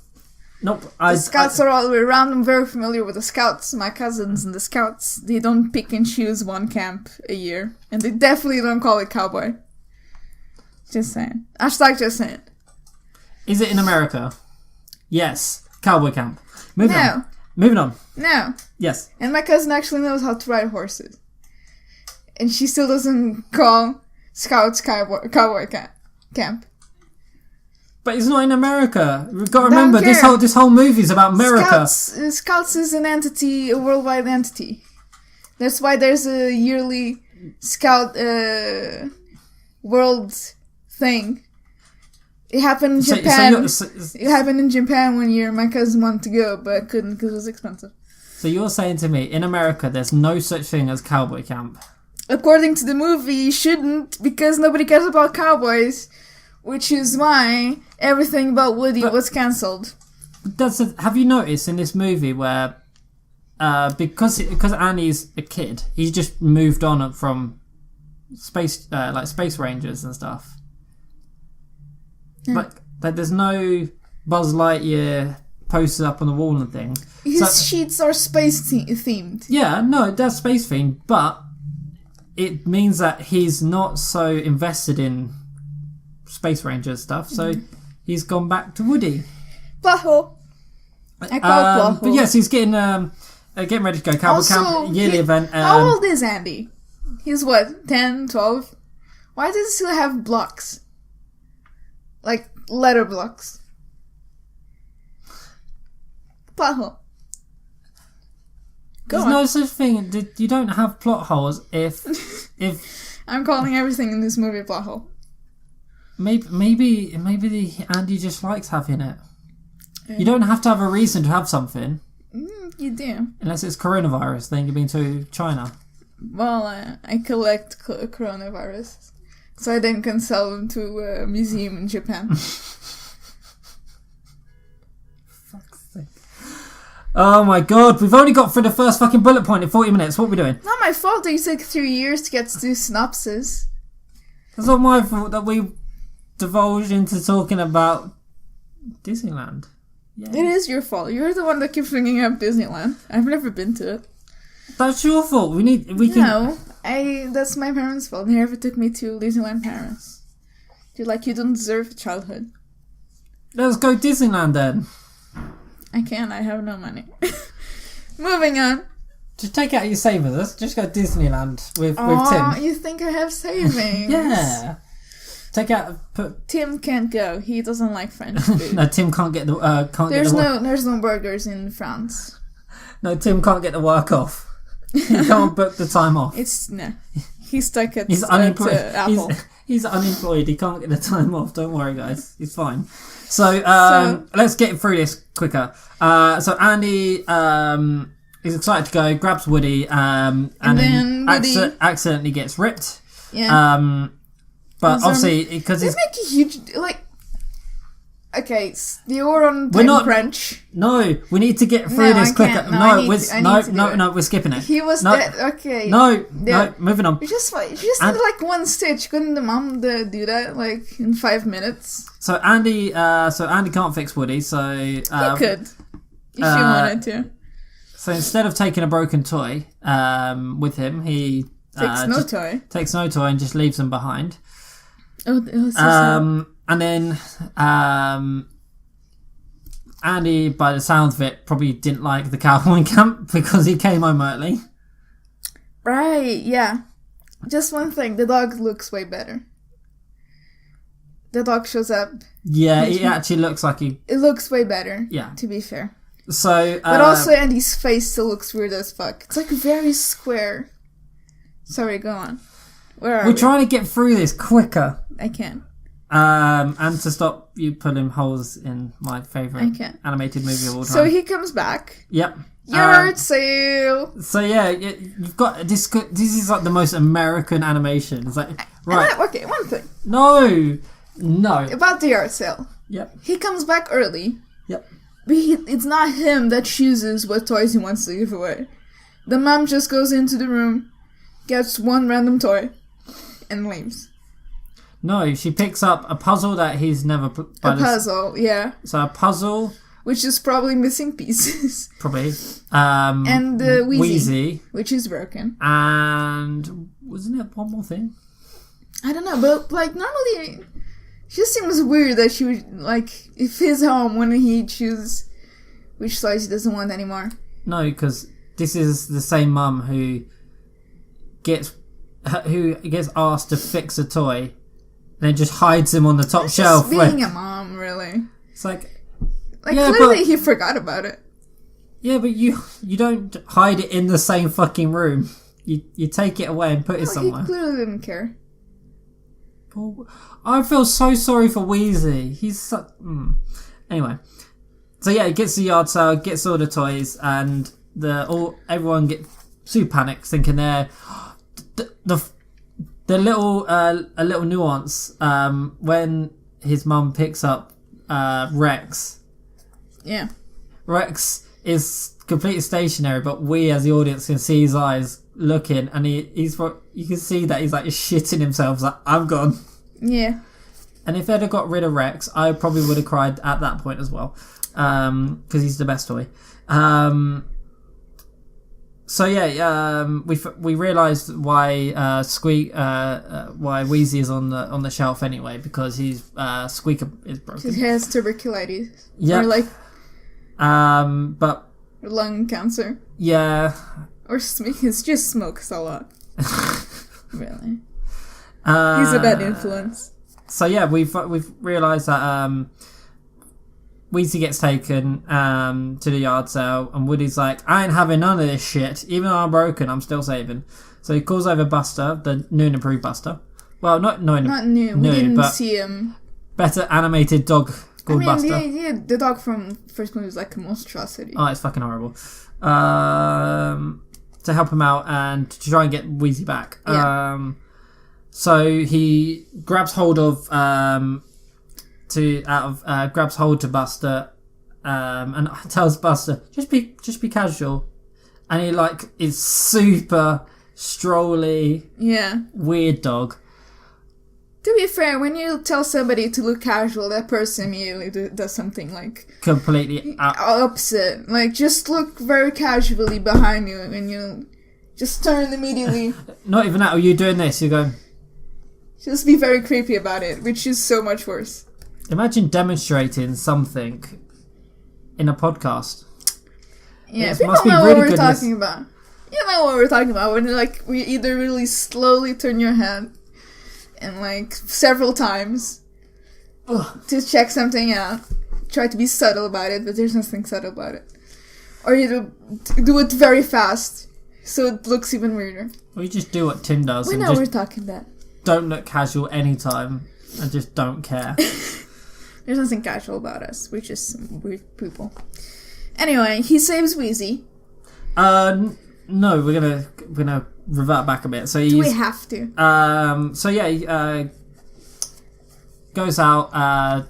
Nope. The Scouts are all the way around. I'm very familiar with the Scouts. My cousins and the Scouts, they don't pick and choose one camp a year. And they definitely don't call it Cowboy. Just saying. Hashtag just saying. Is it in America? Yes. Cowboy Camp. Moving on. No. Yes. And my cousin actually knows how to ride horses. And she still doesn't call Scouts Cowboy Camp. But it's not in America. We've got to remember, this whole movie is about America. Scouts is an entity, a worldwide entity. That's why there's a yearly Scout world thing. It happened in Japan. It happened in Japan one year. My cousin wanted to go, but couldn't because it was expensive. So you're saying to me, in America, there's no such thing as Cowboy Camp? According to the movie, you shouldn't, because nobody cares about cowboys, which is why everything about Woody was cancelled. Have you noticed in this movie where, because Annie's a kid, he's just moved on from space Rangers and stuff. Yeah. Like there's no Buzz Lightyear posted up on the wall and thing. His sheets are space themed. Yeah, no, that's space themed, but it means that he's not so invested in Space Rangers stuff, so he's gone back to Woody. Plot hole. I call it plot hole. But yes, he's getting ready to go. Cowboy Camp, yearly event. How old is Andy? He's what, 10, 12? Why does he still have blocks? Like, letter blocks. Plot hole. There's no such thing. You don't have plot holes if... I'm calling everything in this movie a plot hole. Maybe Andy just likes having it. You don't have to have a reason to have something. You do. Unless it's coronavirus, then you've been to China. Well, I collect coronavirus. So I then can sell them to a museum in Japan. Fuck's sake. Oh my god, we've only got through the first fucking bullet point in 40 minutes. What are we doing? Not my fault that you took 3 years to get to do synopsis. It's not my fault that we divulged into talking about Disneyland. Yeah. It is your fault. You're the one that keeps bringing up Disneyland. I've never been to it. That's your fault. No, that's my parents' fault. They never took me to Disneyland Paris. You don't deserve a childhood. Let's go Disneyland then. I can't. I have no money. Moving on. Just take out your savings. Let's just go Disneyland with Tim. You think I have savings? Yeah. Tim can't go. He doesn't like French food. No, Tim can't get the There's no burgers in France. No, Tim can't get the work off. He can't book the time off. He's stuck at unemployed. Apple. He's unemployed. He can't get the time off. Don't worry, guys. He's fine. So let's get through this quicker. So Andy is excited to go, grabs Woody, and then Woody accidentally gets ripped. Yeah. But obviously, because they make a huge okay, they were on time crunch. No, we need to get through this quicker. We're skipping it. He was dead. Okay. No, moving on. You just need one stitch. Couldn't the mom do that in 5 minutes? So Andy can't fix Woody. So he could, if she wanted to. So instead of taking a broken toy with him, he takes no toy and just leaves them behind. So and then Andy, by the sound of it, probably didn't like the Cowboy Camp because he came home early. Right, yeah. Just one thing, the dog looks way better. The dog shows up. Yeah, it actually looks like he... It looks way better, yeah. To be fair. So, but also Andy's face still looks weird as fuck. It's very square. Sorry, go on. We're trying to get through this quicker. I can't. And to stop you pulling holes in my favourite animated movie of all time. So he comes back. Yep. Yard sale. So yeah, you've got this. This is like the most American animation. It's like right. Okay, one thing. No. About the yard sale. Yep. He comes back early. Yep. But it's not him that chooses what toys he wants to give away. The mom just goes into the room, gets one random toy, and leaves. No, she picks up a puzzle that he's never... puzzle, yeah. So a puzzle... Which is probably missing pieces. Probably. And the Wheezy. Which is broken. And... Wasn't it one more thing? I don't know, but normally... It just seems weird that she would... if his home, when he chooses which toys he doesn't want anymore. No, because this is the same mum who gets asked to fix a toy... then just hides him on the top shelf. Just being a mom, really. It's like clearly he forgot about it. Yeah, but you don't hide it in the same fucking room. You take it away and put it somewhere. He clearly didn't care. I feel so sorry for Wheezy. He's so... Anyway. So yeah, he gets the yard sale, gets all the toys, and everyone gets super panicked, thinking they're... The little a little nuance when his mum picks up Rex. Yeah. Rex is completely stationary, but we as the audience can see his eyes looking, and he's you can see that he's shitting himself. He's like, I'm gone. Yeah. And if they'd have got rid of Rex, I probably would have cried at that point as well, because he's the best toy. So yeah, we realised why why Wheezy is on the shelf anyway, because his squeaker is broken. He has tuberculosis. Yeah. Or but lung cancer. Yeah. Or he just smokes a lot. Really. He's a bad influence. So yeah, we've realised that Weezy gets taken to the yard sale, and Woody's like, I ain't having none of this shit. Even though I'm broken, I'm still saving. So he calls over Buster, the new and improved Buster. Well, not new. We didn't see him. Better animated dog called Buster. Yeah, the dog from first movie was like a monstrosity. Oh, it's fucking horrible. To help him out and to try and get Wheezy back. Yeah. So he grabs hold of grabs hold to Buster, and tells Buster, just be casual, and he like is super strolly, weird dog. To be fair, when you tell somebody to look casual, that person immediately does something like completely opposite. Like, just look very casually behind you, and you just turn immediately. Not even that. Are you doing this? You're going. Just be very creepy about it, which is so much worse. Imagine demonstrating something in a podcast. Yeah, people know what we're talking about. You know what we're talking about when we either really slowly turn your head and like several times to check something out, try to be subtle about it, but there's nothing subtle about it, or you do it very fast so it looks even weirder. Or you just do what Tim does. We know we're talking about. Don't look casual anytime and just don't care. There's nothing casual about us. We're just weird people. Anyway, he saves Wheezy. No, we're gonna revert back a bit. So do we have to? He goes out,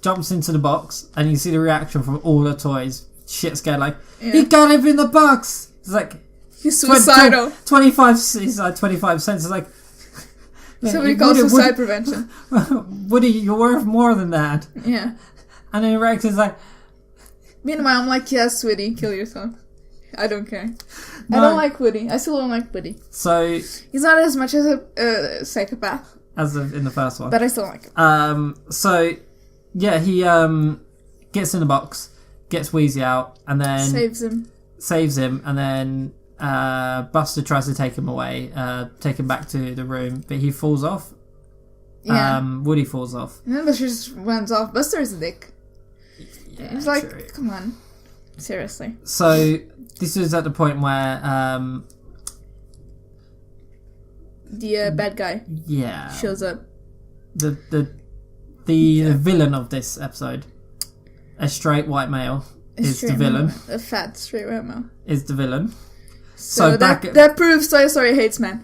jumps into the box, and you see the reaction from all the toys. Shit scared, like he got him in the box. It's like he's suicidal. 25. He's like 25 cents. It's like somebody calls suicide prevention. Woody, you're worth more than that. Yeah. And then Rex is like. Meanwhile, I'm like, yes, Woody, kill yourself. I don't care. No. I don't like Woody. I still don't like Woody. So he's not as much as a psychopath as in the first one, but I still like him. So yeah, he gets in the box, gets Wheezy out, and then saves him, and then Buster tries to take him away, take him back to the room, but he falls off. Yeah. Woody falls off. And then Buster just runs off. Buster's a dick. Yeah, he's like, true. Come on, seriously. So this is at the point where the bad guy shows up. The villain of this episode, a straight white male, is the villain. A fat straight white male is the villain. So that proves Toy Story hates men.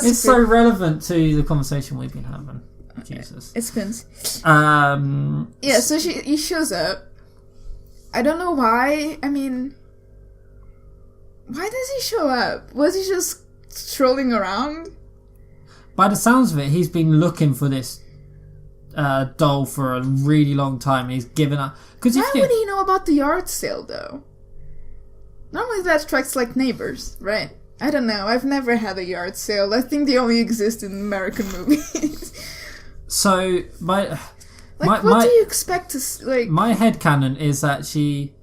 It's so relevant to the conversation we've been having. Okay. Jesus. It spins. So he shows up. I don't know why. I mean, why does he show up? Was he just strolling around? By the sounds of it, he's been looking for this doll for a really long time. He's given up. Why would he know about the yard sale, though? Normally that strikes like neighbors, right? I don't know. I've never had a yard sale. I think they only exist in American movies. So, what do you expect to like? My headcanon is that she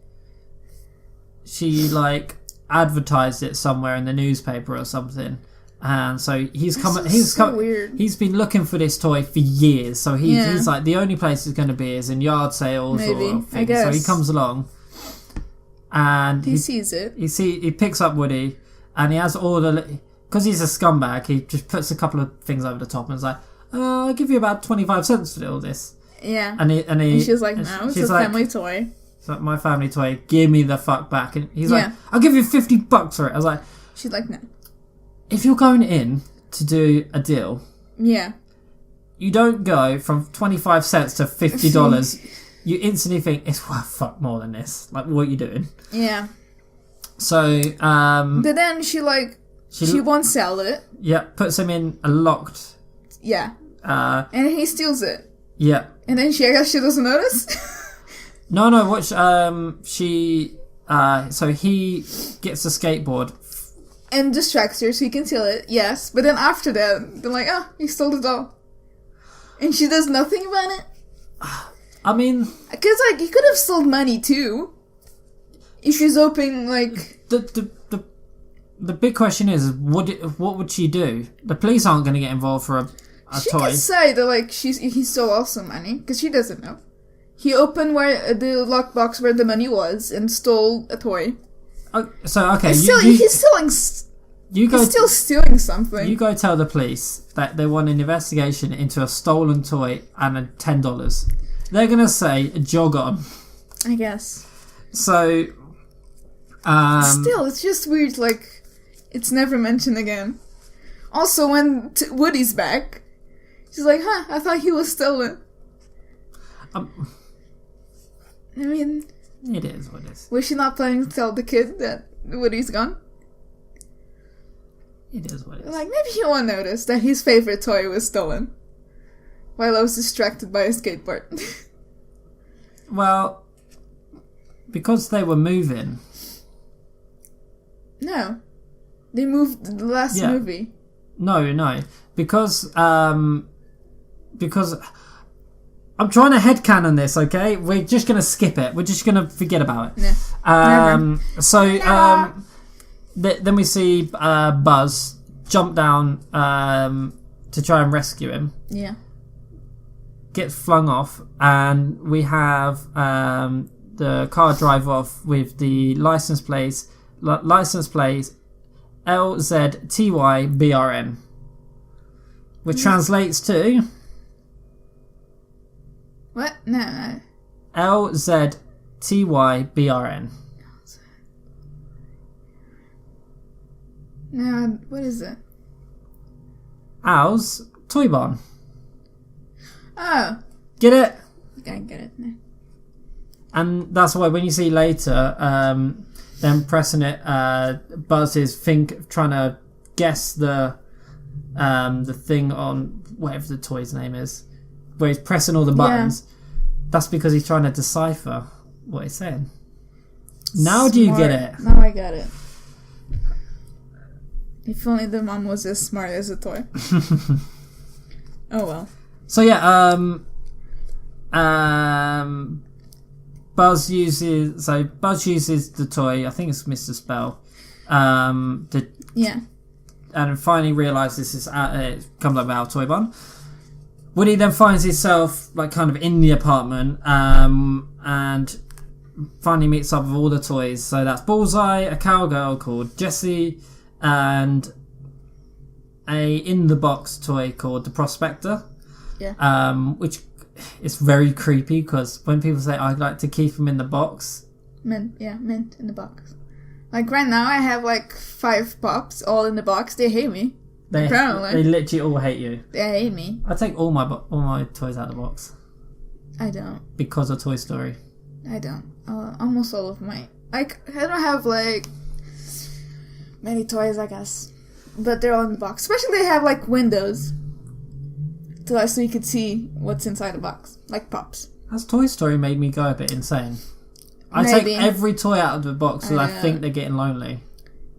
like advertised it somewhere in the newspaper or something, and so he's weird. He's been looking for this toy for years. So he's like, the only place it's going to be is in yard sales or things. I guess. So he comes along, and he sees it. He picks up Woody, and he has all the, because he's a scumbag. He just puts a couple of things over the top and is like, I'll give you about 25 cents for all this. Yeah. And she's like, no, it's a family toy. It's like, my family toy, give me the fuck back. And he's like, I'll give you $50 for it. I was like... She's like, no. If you're going in to do a deal... Yeah. You don't go from 25 cents to $50. You instantly think, it's worth fuck more than this. Like, what are you doing? Yeah. So, But then she won't sell it. Yeah, puts him in a locked... Yeah. And he steals it. Yeah. And then I guess she doesn't notice? No, watch, so he gets a skateboard. And distracts her so he can steal it, yes. But then after that, they're like, he stole the doll. And she does nothing about it? I mean... Because, he could have stolen money, too. If she's open, the big question is, what would she do? The police aren't going to get involved for a she toy. She can say that like he stole all some money because she doesn't know. He opened where the lockbox where the money was and stole a toy. So okay, he's still stealing something. You go tell the police that they want an investigation into a stolen toy and $10. They're gonna say jog on. I guess. So. Still, it's just weird. Like, it's never mentioned again. Also, when Woody's back, she's like, "Huh? I thought he was stolen." I mean, it is what it is. Was she not planning to tell the kid that Woody's gone? It is what it is. Like, maybe he won't notice that his favorite toy was stolen while I was distracted by a skateboard. Well, because they were moving. No. They moved the last movie. No. Because I'm trying to headcanon this, okay? We're just going to skip it. We're just going to forget about it. No. Then we see Buzz jump down to try and rescue him. Yeah. Gets flung off, and we have the car drive off with the license plates LZTYBRN, which translates to what? No. LZTYBRN. No, what is it? Al's Toy Barn. Oh. Get it? I get it now. And that's why when you see later, them pressing it, Buzz is trying to guess the thing on whatever the toy's name is, where he's pressing all the buttons. Yeah. That's because he's trying to decipher what he's saying. Now do you get it? Now I get it. If only the mom was as smart as a toy. Oh well. So yeah, Buzz uses the toy. I think it's Mr. Spell. And finally realizes it comes up out of Toy Barn. Woody then finds himself like kind of in the apartment, and finally meets up with all the toys. So that's Bullseye, a cowgirl called Jessie, and a in the box toy called the Prospector. Yeah. Which is very creepy because when people say I'd like to keep them in the box, mint in the box. Like right now, I have like 5 pops all in the box. They hate me. They literally all hate you. They hate me. I take all my toys out of the box. I don't. Because of Toy Story. I don't. Almost all of my like I don't have like many toys, I guess, but they're all in the box. Especially they have like windows, so you could see what's inside the box, like pops. Has Toy Story made me go a bit insane? I take every toy out of the box because I think they're getting lonely.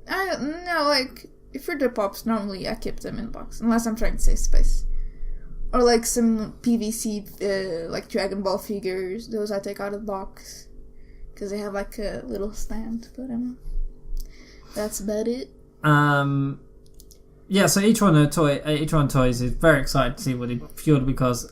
No, like if for the pops, normally I keep them in the box unless I'm trying to save space. Or like some PVC, like Dragon Ball figures. Those I take out of the box because they have like a little stand to put them on. That's about it. Yeah. So each one of toys is very excited to see what it fueled because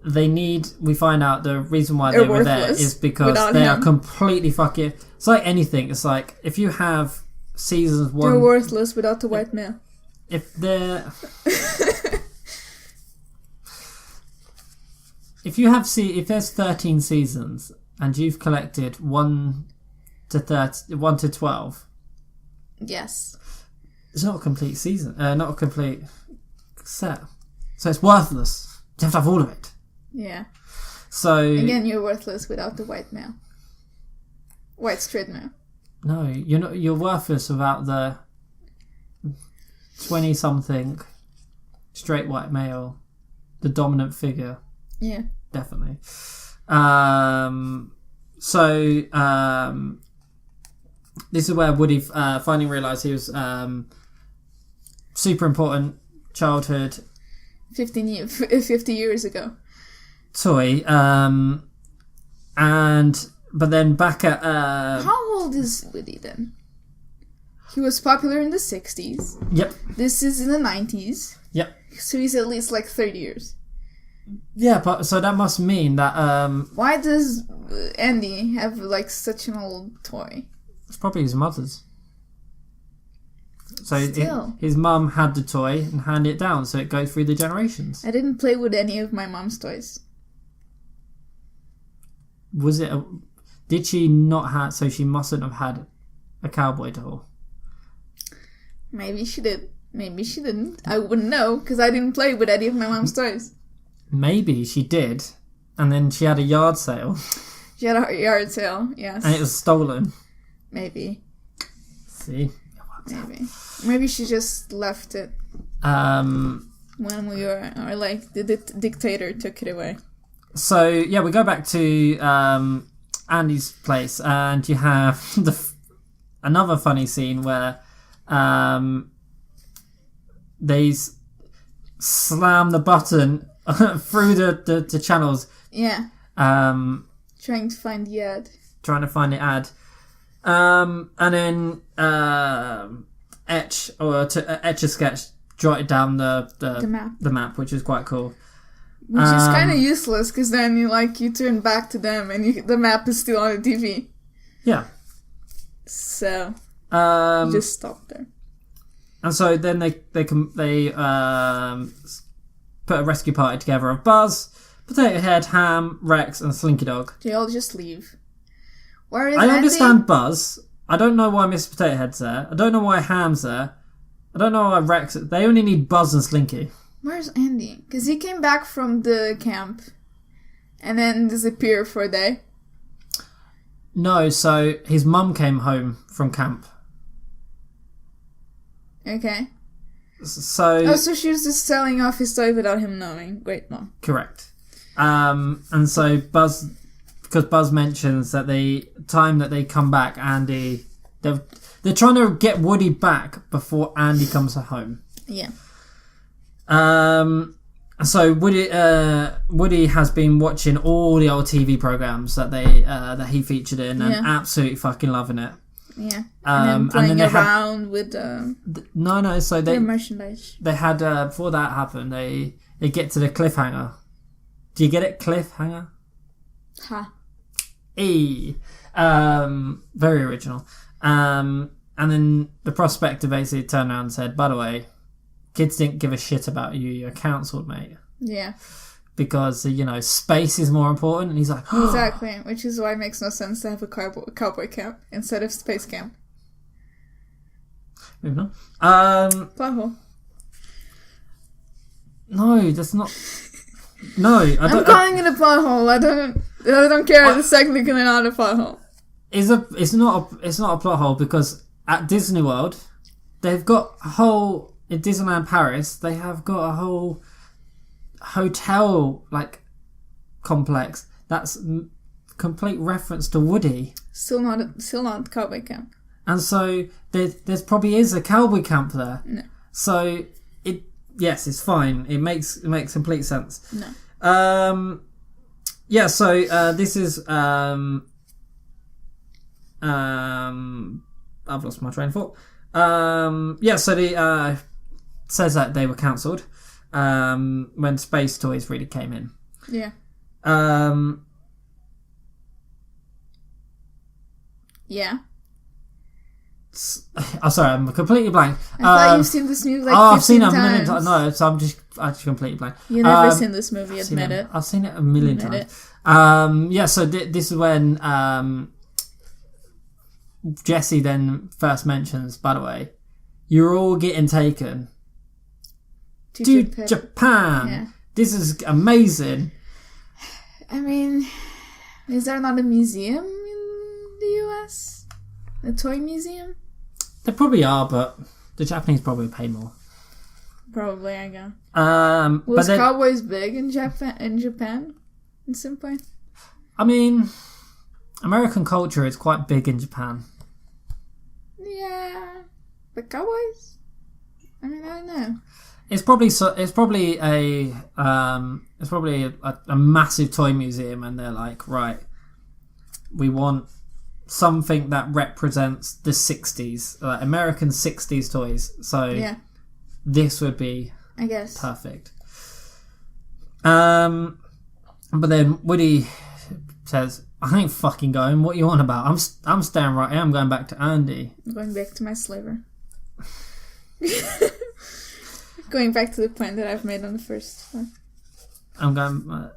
we find out the reason why they were there is because they are completely fucking. It's like anything. It's like if you have seasons 1. They're worthless without the white male. If there's 13 seasons and you've collected 1 to 12. Yes. It's not a complete season. Not a complete set. So it's worthless. You have to have all of it. Yeah. So again, you're worthless without the white male. White straight male. No, you're not. You're worthless without the 20-something straight white male, the dominant figure. Yeah. Definitely. This is where Woody finally realised he was super important childhood 50 years ago toy. But then back at how old is Woody then? He was popular in the 60s. Yep. This is in the 90s. Yep. So he's at least like 30 years. Yeah, but so that must mean that... Why does Andy have like such an old toy? It's probably his mother's. So Still. His mum had the toy and handed it down, so it goes through the generations. I didn't play with any of my mom's toys. Was it... Did she not have... So she mustn't have had a cowboy doll. Maybe she did. Maybe she didn't. I wouldn't know, because I didn't play with any of my mom's toys. Maybe she did, and then she had a yard sale. She had a yard sale, yes. And it was stolen. Maybe. See? Maybe she just left it. When we were... Or like, the dictator took it away. So, yeah, we go back to Andy's place, and you have another funny scene where they slam the button through the channels. Yeah. Trying to find the ad. Trying to find the ad. And then Etch a Sketch jotted down the map, which is quite cool. Which is kind of useless, because then you turn back to them and the map is still on the TV. Yeah. So you just stop there. And so then they put a rescue party together of Buzz, Potato Head, Ham, Rex, and Slinky Dog. They all just leave. Where is I Andy? understand Buzz. I don't know why Mr. Potato Head's there. I don't know why Ham's there. I don't know why Rex... They only need Buzz and Slinky. Where's Andy? Because he came back from the camp and then disappeared for a day. No, so his mum came home from camp. Okay. So she was just selling off his toy without him knowing. Great mom. Correct. And so Buzz... Because Buzz mentions that the time that they come back, Andy... They're trying to get Woody back before Andy comes home. Yeah. So Woody has been watching all the old TV programs that he featured in and absolutely fucking loving it. Yeah. And then playing around with no. So their merchandise. They had before that happened. They get to the cliffhanger. Do you get it? Cliffhanger. Ha. Very original. And then the prospector basically turned around and said, "By the way, kids didn't give a shit about you. You're cancelled, mate." Yeah. Because, space is more important. And he's like... Exactly. Which is why it makes no sense to have a cowboy camp instead of space camp. Moving on. Plot hole. No, that's not... No, I don't... I'm calling it a plot hole. I don't care the technically not a plot hole. It's not a plot hole because at Disney World, they've got a whole... In Disneyland Paris, they have got a whole hotel complex that's complete reference to Woody. Still not cowboy camp. And so there's probably is a cowboy camp there. No. So it's fine. It makes complete sense. No. Yeah. So this is I've lost my train of thought. So the says that they were cancelled when Space Toys really came in. Yeah. Yeah. Oh, sorry, I'm completely blank. I thought you've seen this movie 15 I've seen it a times. million times. No, so I'm just actually completely blank. You've never seen this movie, admit it. I've seen it a million times. So this is when Jesse then first mentions, by the way, you're all getting taken to Japan. Yeah. This is amazing. I mean, is there not a museum in the US? A toy museum? There probably are, but the Japanese probably pay more. Probably, I guess. Was Cowboys big in Japan? In some point? I mean, American culture is quite big in Japan. Yeah, but Cowboys? I mean, I don't know. It's probably a massive toy museum, and they're like, right, we want something that represents the 60s, American 60s toys. So this would be, I guess, perfect. But then Woody says, I ain't fucking going. What you on about? I'm staying right here. I'm going back to Andy. I'm going back to my slaver. Going back to the point that I've made on the first one. I'm going...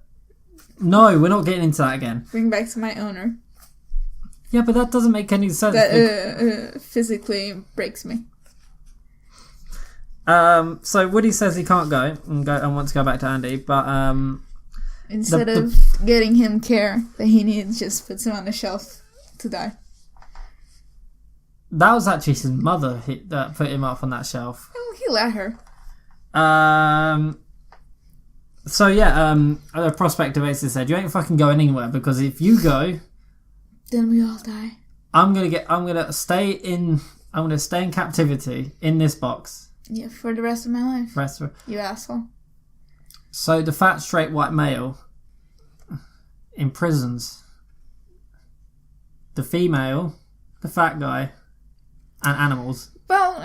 no, we're not getting into that again. Bring back to my owner. Yeah, but that doesn't make any sense. That physically breaks me. So Woody says he can't go and wants to go back to Andy, but instead of getting him care that he needs, just puts him on the shelf to die. That was actually his mother that put him up on that shelf. Oh, he let her. So yeah, the prospector basically said, "You ain't fucking going anywhere because if you go, then we all die. I'm gonna stay in captivity in this box. Yeah, for the rest of my life. You asshole." So the fat, straight, white male imprisons the female, the fat guy, and animals. Well,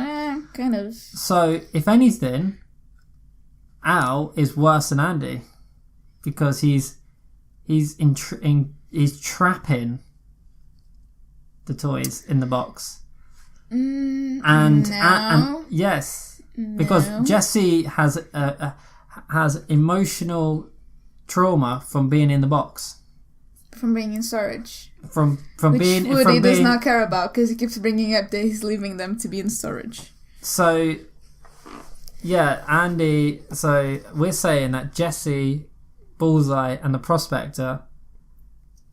kind of. So if anything, Al is worse than Andy because he's trapping the toys in the box. And yes, because Jesse has emotional trauma from being in the box, from being in storage, from which being Woody does not care about because he keeps bringing up that he's leaving them to be in storage. So yeah, Andy. So we're saying that Jesse, Bullseye, and the Prospector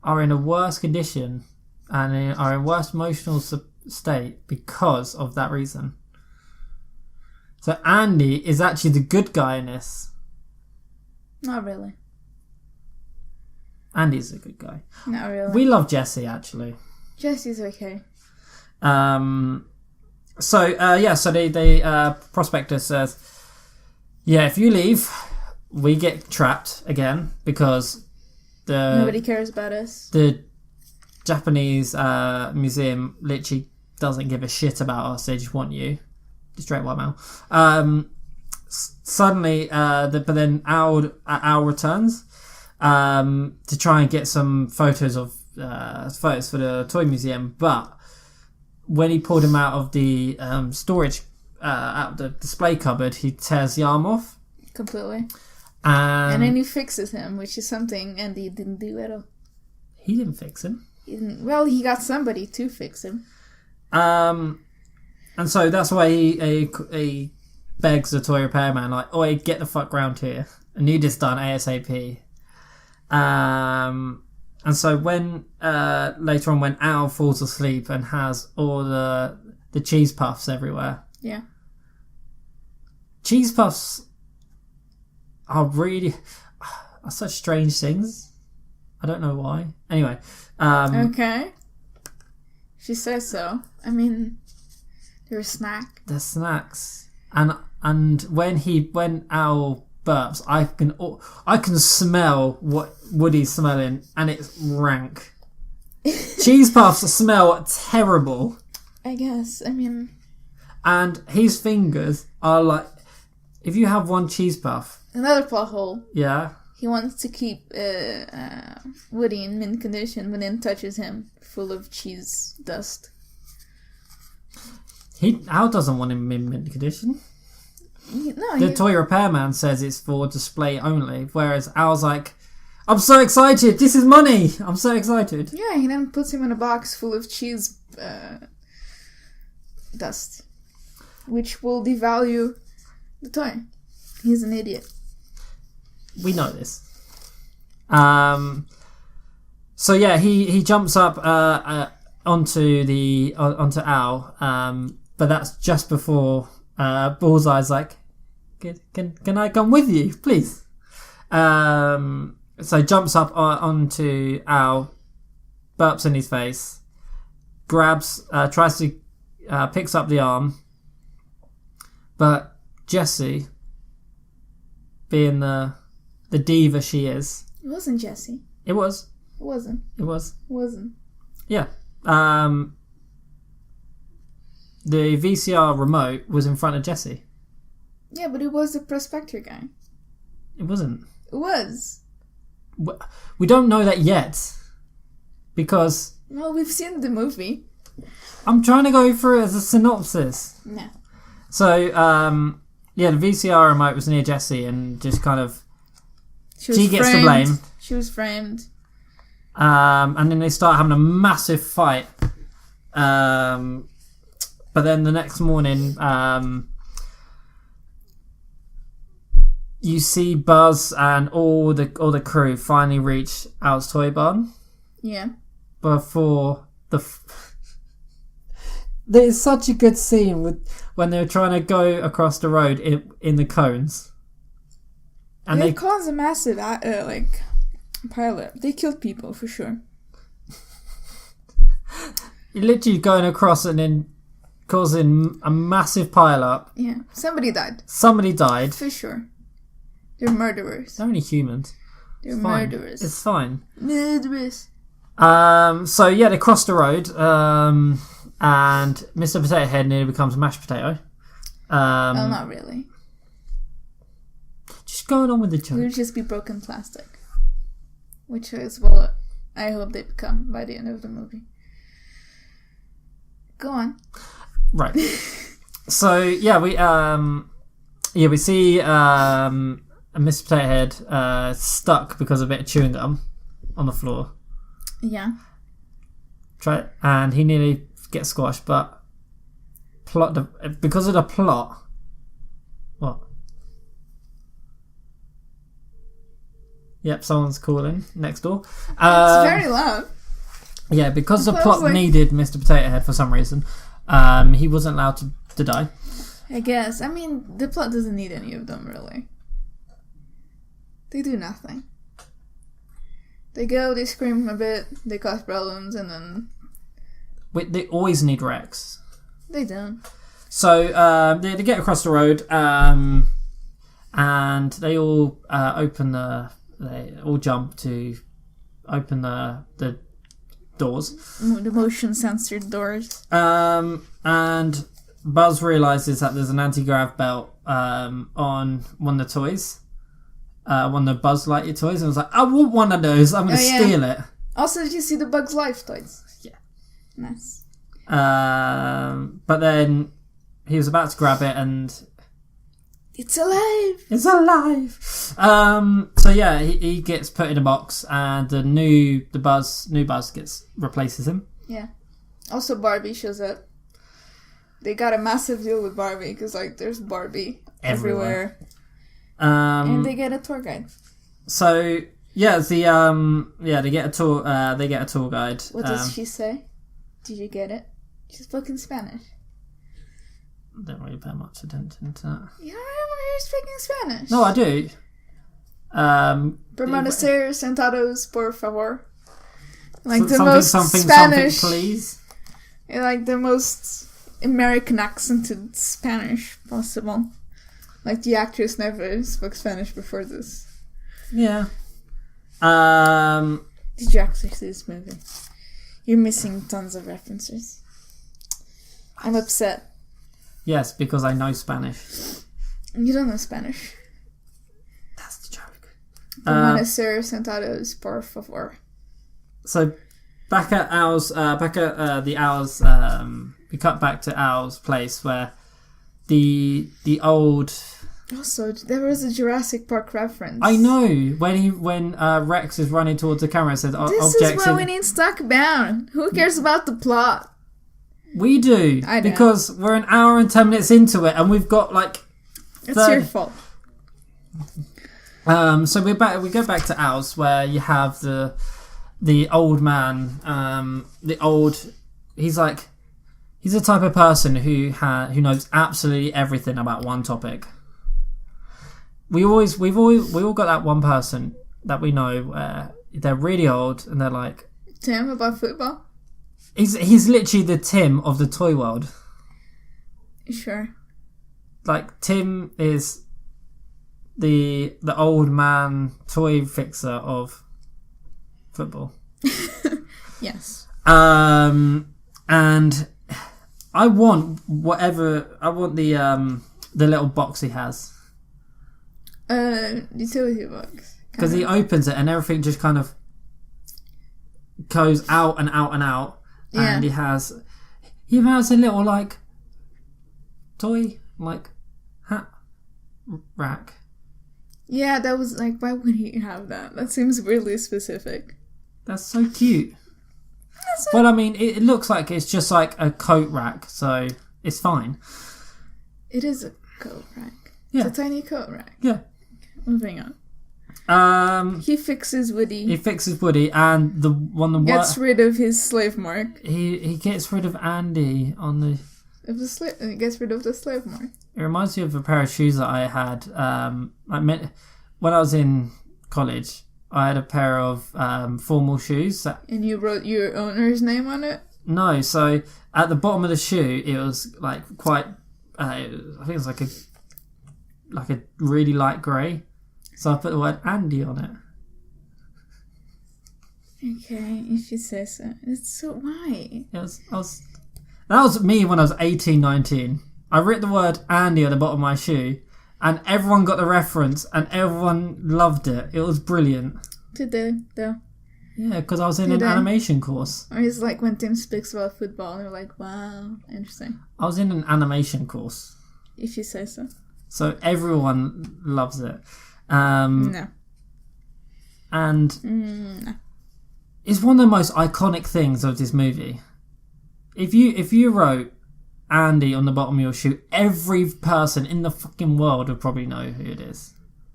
are in a worse condition and are in worse emotional state because of that reason. So Andy is actually the good guy in this. Not really. Andy's a good guy. Not really. We love Jesse, actually. Jesse's okay. So the Prospector says, yeah, if you leave, we get trapped again because nobody cares about us. The Japanese museum literally doesn't give a shit about us. They just want you. Straight white male. Suddenly, but then Al returns to try and get some photos for the toy museum. But when he pulled him out of the storage, out of the display cupboard, he tears the arm off completely. And then he fixes him, which is something Andy didn't do at all. He didn't fix him. Well, he got somebody to fix him. And so that's why he begs the toy repairman, like, "Oi, get the fuck round here. I need this done ASAP." And so when later on, when Al falls asleep and has all the cheese puffs everywhere, cheese puffs are such strange things. I don't know why. Anyway, okay, she says so. I mean, they're a snack. They're snacks, and when Al burps, I can smell what Woody's smelling, and it's rank. Cheese puffs smell terrible. I guess. I mean, and his fingers are like, if you have one cheese puff. Another plot hole. Yeah. He wants to keep Woody in mint condition, but then touches him full of cheese dust. Al doesn't want him in mint condition. No, the toy repairman says it's for display only, whereas Al's like, "I'm so excited! This is money! I'm so excited!" Yeah, he then puts him in a box full of cheese dust, which will devalue the toy. He's an idiot. We know this. So yeah, he jumps up onto Al, but that's just before Bullseye's like, can I come with you, please? So jumps up onto Al, burps in his face, grabs, tries to picks up the arm, but Jessie, being the diva she is. It wasn't Jessie. It was. It wasn't. It was. It wasn't. Yeah. the VCR remote was in front of Jesse. Yeah, but it was the prospector guy. It wasn't. It was. We don't know that yet. Because... Well, we've seen the movie. I'm trying to go through it as a synopsis. No. So, the VCR remote was near Jessie and just kind of... She gets the blame. She was framed. And then they start having a massive fight. But then the next morning, you see Buzz and all the crew finally reach Al's toy barn. Yeah. Before there's such a good scene when they're trying to go across the road in the cones. And they caused a massive pileup. They killed people for sure. You're literally going across and then causing a massive pileup. Yeah, somebody died. Somebody died for sure. They're murderers. They're only humans. They're murderers. It's fine. Murderers. So yeah, they cross the road, and Mr. Potato Head nearly becomes mashed potato. Well, not really. Just going on with the joke. It would just be broken plastic, which is what I hope they become by the end of the movie. Go on. Right. So yeah, we see Mr. Potato Head stuck because of a bit of chewing gum on the floor. Yeah. And he nearly gets squashed, but because of the plot. What? Yep, someone's calling next door. It's very loud. Yeah, because the plot needed Mr. Potato Head for some reason, he wasn't allowed to die. I guess. I mean, the plot doesn't need any of them, really. They do nothing. They go, they scream a bit, they cause problems, and then... Wait, they always need Rex. They don't. So, they get across the road, and they all they all jump to open the doors. The motion-censored doors. And Buzz realises that there's an anti-grav belt on one of the toys. One of the Buzz Lightyear toys, and I was like, I want one of those. I'm going to steal it. Also, did you see the Bugs Life toys? Yeah. Nice. But then he was about to grab it, and it's alive. It's alive. So yeah, he gets put in a box, and the new Buzz replaces him. Yeah. Also, Barbie shows up. They got a massive deal with Barbie because there's Barbie everywhere. And they get a tour guide. So yeah, they get a tour. They get a tour guide. What does she say? Did you get it? She spoke in Spanish. I don't really pay much attention to that. You don't remember her speaking Spanish? No, I do. Permanecer sentados, por favor. Something, Spanish, please. The most American accented Spanish possible. The actress never spoke Spanish before this. Yeah. Did you actually see this movie? You're missing tons of references. I'm upset. Yes, because I know Spanish. You don't know Spanish. That's the joke. Permanecer sentados, por favor. So, back at the Owl's, we cut back to Owl's place where the old... Also, there was a Jurassic Park reference. I know. When Rex is running towards the camera and says, "This is what we need to talk about. Who cares about the plot?" We do. I know. Because we're an hour and 10 minutes into it and we've got It's your fault. So we go back to Owl's where you have the old man. He's the type of person who knows absolutely everything about one topic. We all got that one person that we know where they're really old and they're like... Tim about football? He's literally the Tim of the toy world. Sure. Tim is the old man toy fixer of football. Yes. And I want the little box he has. Utility box. Because he opens it and everything just kind of goes out and out and out. Yeah. And he has a little like toy like hat rack. Yeah, that was like, why would he have that? That seems really specific. That's so cute. Well, I mean, it looks like it's just like a coat rack, so it's fine. It is a coat rack. Yeah. It's a tiny coat rack. Yeah. Okay, moving on. He fixes Woody. And gets rid of his slave mark. He gets rid of Andy on the... He gets rid of the slave mark. It reminds me of a pair of shoes that I had. When I was in college, I had a pair of formal shoes. And you wrote your owner's name on it? No, so at the bottom of the shoe, it was like quite... I think it was like a really light grey. So I put the word Andy on it. Okay, if you say so. It's so... Why? That was me when I was 18, 19. I wrote the word Andy at the bottom of my shoe, and everyone got the reference, and everyone loved it. It was brilliant. Did they, though? Yeah, because I was in an animation course. Or it's like when Tim speaks about football, and you're like, wow, interesting. I was in an animation course. If you say so. So everyone loves it. No. And no. It's one of the most iconic things of this movie. If you wrote Andy on the bottom of your shoe, every person in the fucking world would probably know who it is.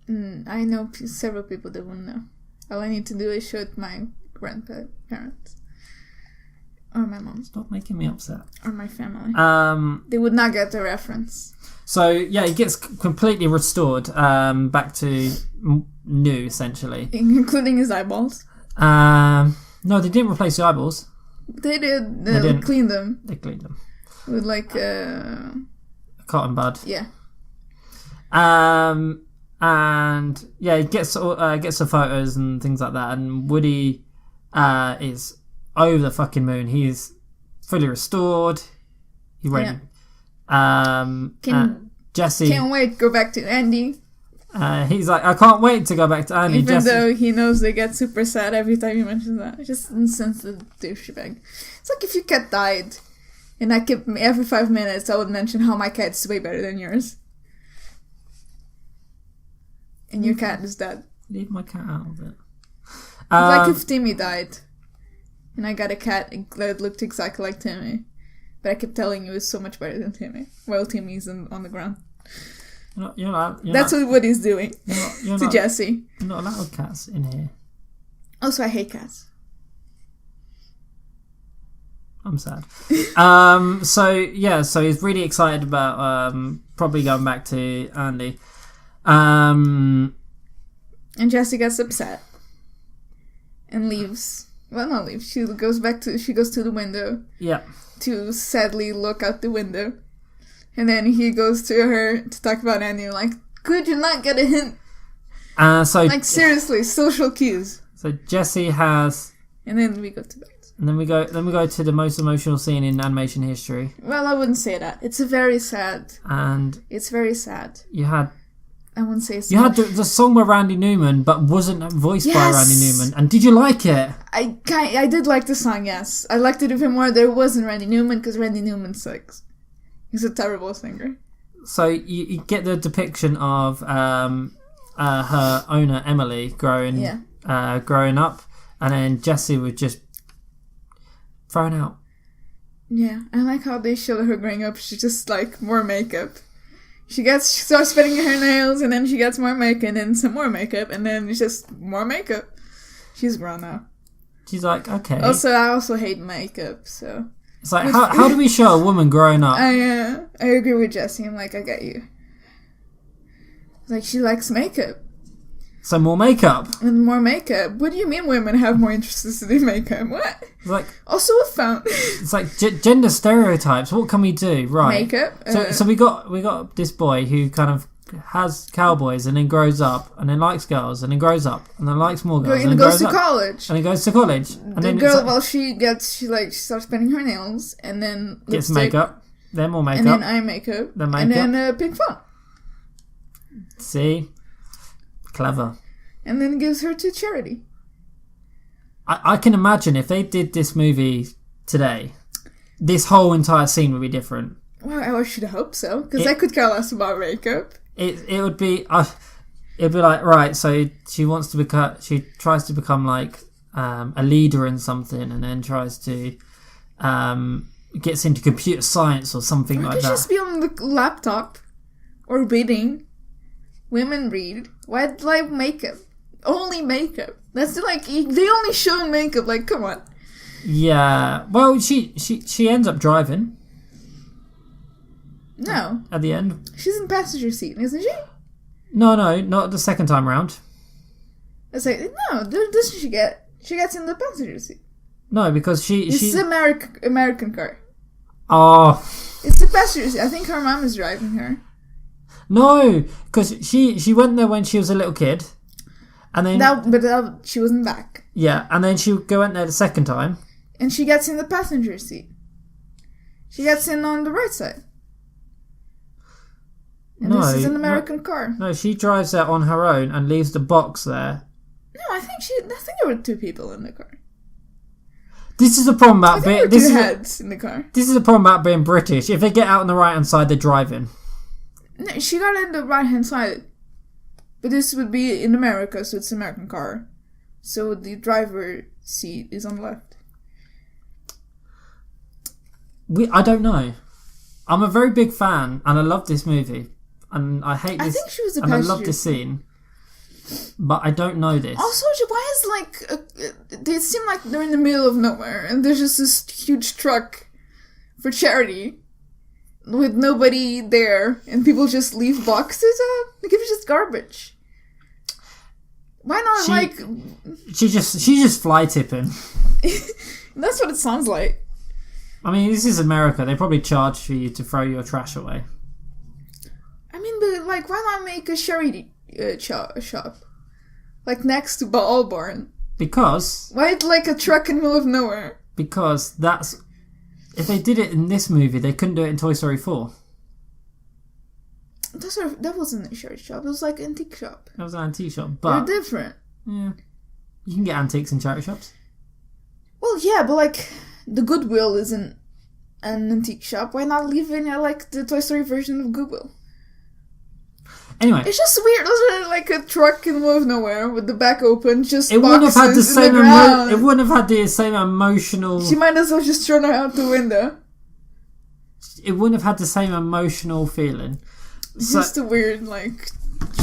I know several people that wouldn't know. All I need to do is show it to my grandparents. Or my mom. Stop making me upset. Or my family. They would not get the reference. So, yeah, he gets completely restored back to new, essentially. Including his eyeballs? No, they didn't replace the eyeballs. They did. They didn't. Clean them. They cleaned them. With, like, a cotton bud. Yeah. And, yeah, he gets the photos and things like that. And Woody is over the fucking moon. He's fully restored. He's ready. Yeah. Jesse can't wait to go back to Andy. He's like, I can't wait to go back to Andy. Even though he knows they get super sad every time he mentions that. Just insensitive douchebag. It's like if your cat died, and I kept every 5 minutes I would mention how my cat's way better than yours, and your cat is dead. Leave my cat out of it. Like if Timmy died, and I got a cat that looked exactly like Timmy. But I kept telling you it's so much better than Timmy. Well, Timmy's on the ground. That's what Woody's doing to Jesse. You're not allowed cats in here. Also, I hate cats. I'm sad. So he's really excited about probably going back to Andy. And Jesse gets upset and leaves. Well, not leaves. She goes to the window. Yeah. To sadly look out the window. And then he goes to her to talk about Andy. Like, could you not get a hint? Like, seriously, social cues. So Jesse has... And then we go to bed. And then we go to the most emotional scene in animation history. Well, I wouldn't say that. It's very sad. And... It's very sad. You had... I wouldn't say so. You had the song by Randy Newman, but wasn't voiced by Randy Newman. And did you like it? I did like the song, yes. I liked it even more that it wasn't Randy Newman, because Randy Newman sucks. He's a terrible singer. So you get the depiction of her owner, Emily, growing up, and then Jessie was just thrown out. Yeah, I like how they show her growing up. She's just like more makeup. She starts painting her nails, and then she gets more makeup, and then some more makeup, and then it's just more makeup. She's grown now. She's like, okay. Also, I also hate makeup, so... It's like, how do we show a woman growing up? I agree with Jessie. I'm like, I get you. It's like, she likes makeup. So more makeup? And more makeup. What do you mean women have more interests in makeup? What? It's like... Also a phone. It's like gender stereotypes. What can we do? Right. Makeup. So we got this boy who kind of has cowboys and then grows up and then likes girls and then grows up and then likes more girls and then goes to college. And then goes to college. And the girl, well, she starts painting her nails and then gets makeup. Then more makeup. And then eye makeup. Then makeup. And then pink phone. See? Clever. And then gives her to charity. I can imagine if they did this movie today, this whole entire scene would be different. Well, I should hope so, because I could care less about makeup. It would be it'd be like, right, so she tries to become like a leader in something, and then tries to gets into computer science or something like that. Could just be on the laptop or reading. Women read. Why like makeup? Only makeup. That's like they only show makeup. Like, come on. Yeah. Well, she ends up driving. No. At the end. She's in passenger seat, isn't she? No, not the second time round. It's like, no, doesn't she get? She gets in the passenger seat. No, because It's an American car. Oh. It's the passenger seat. I think her mom is driving her. No, because she went there when she was a little kid. And then... But she wasn't back. Yeah, and then she went there the second time. And she gets in the passenger seat. She gets in on the right side. And this is an American car. No, she drives there on her own and leaves the box there. No, I think there were two people in the car. This is the problem about being... Two heads in the car. This is the problem about being British. If they get out on the right-hand side, they're driving. No, she got in the right-hand side. But this would be in America, so it's an American car. So the driver seat is on the left. I don't know. I'm a very big fan, and I love this movie. And I hate this. I think she was a and I passenger. love this scene. But I don't know this. Also, why is they seem like they're in the middle of nowhere, and there's just this huge truck for charity with nobody there, and people just leave boxes out? Like, it's just garbage. Why not, She's just fly tipping. That's what it sounds like. I mean, this is America. They probably charge for you to throw your trash away. I mean, but, why not make a charity shop? Like, next to Ballbarn? Because... Why, a truck in the middle of nowhere? Because that's... If they did it in this movie, they couldn't do it in Toy Story 4. That wasn't a charity shop. It was an antique shop. That was an antique shop, but... They're different. Yeah. You can get antiques in charity shops. Well, yeah, but, the Goodwill isn't an antique shop. Why not leave it in, the Toy Story version of Goodwill? Anyway. It's just weird. It was a truck in the middle of nowhere with the back open, just it boxes wouldn't have had the same it wouldn't have had the same emotional... She might as well just throw her out the window. It wouldn't have had the same emotional feeling. Just a weird,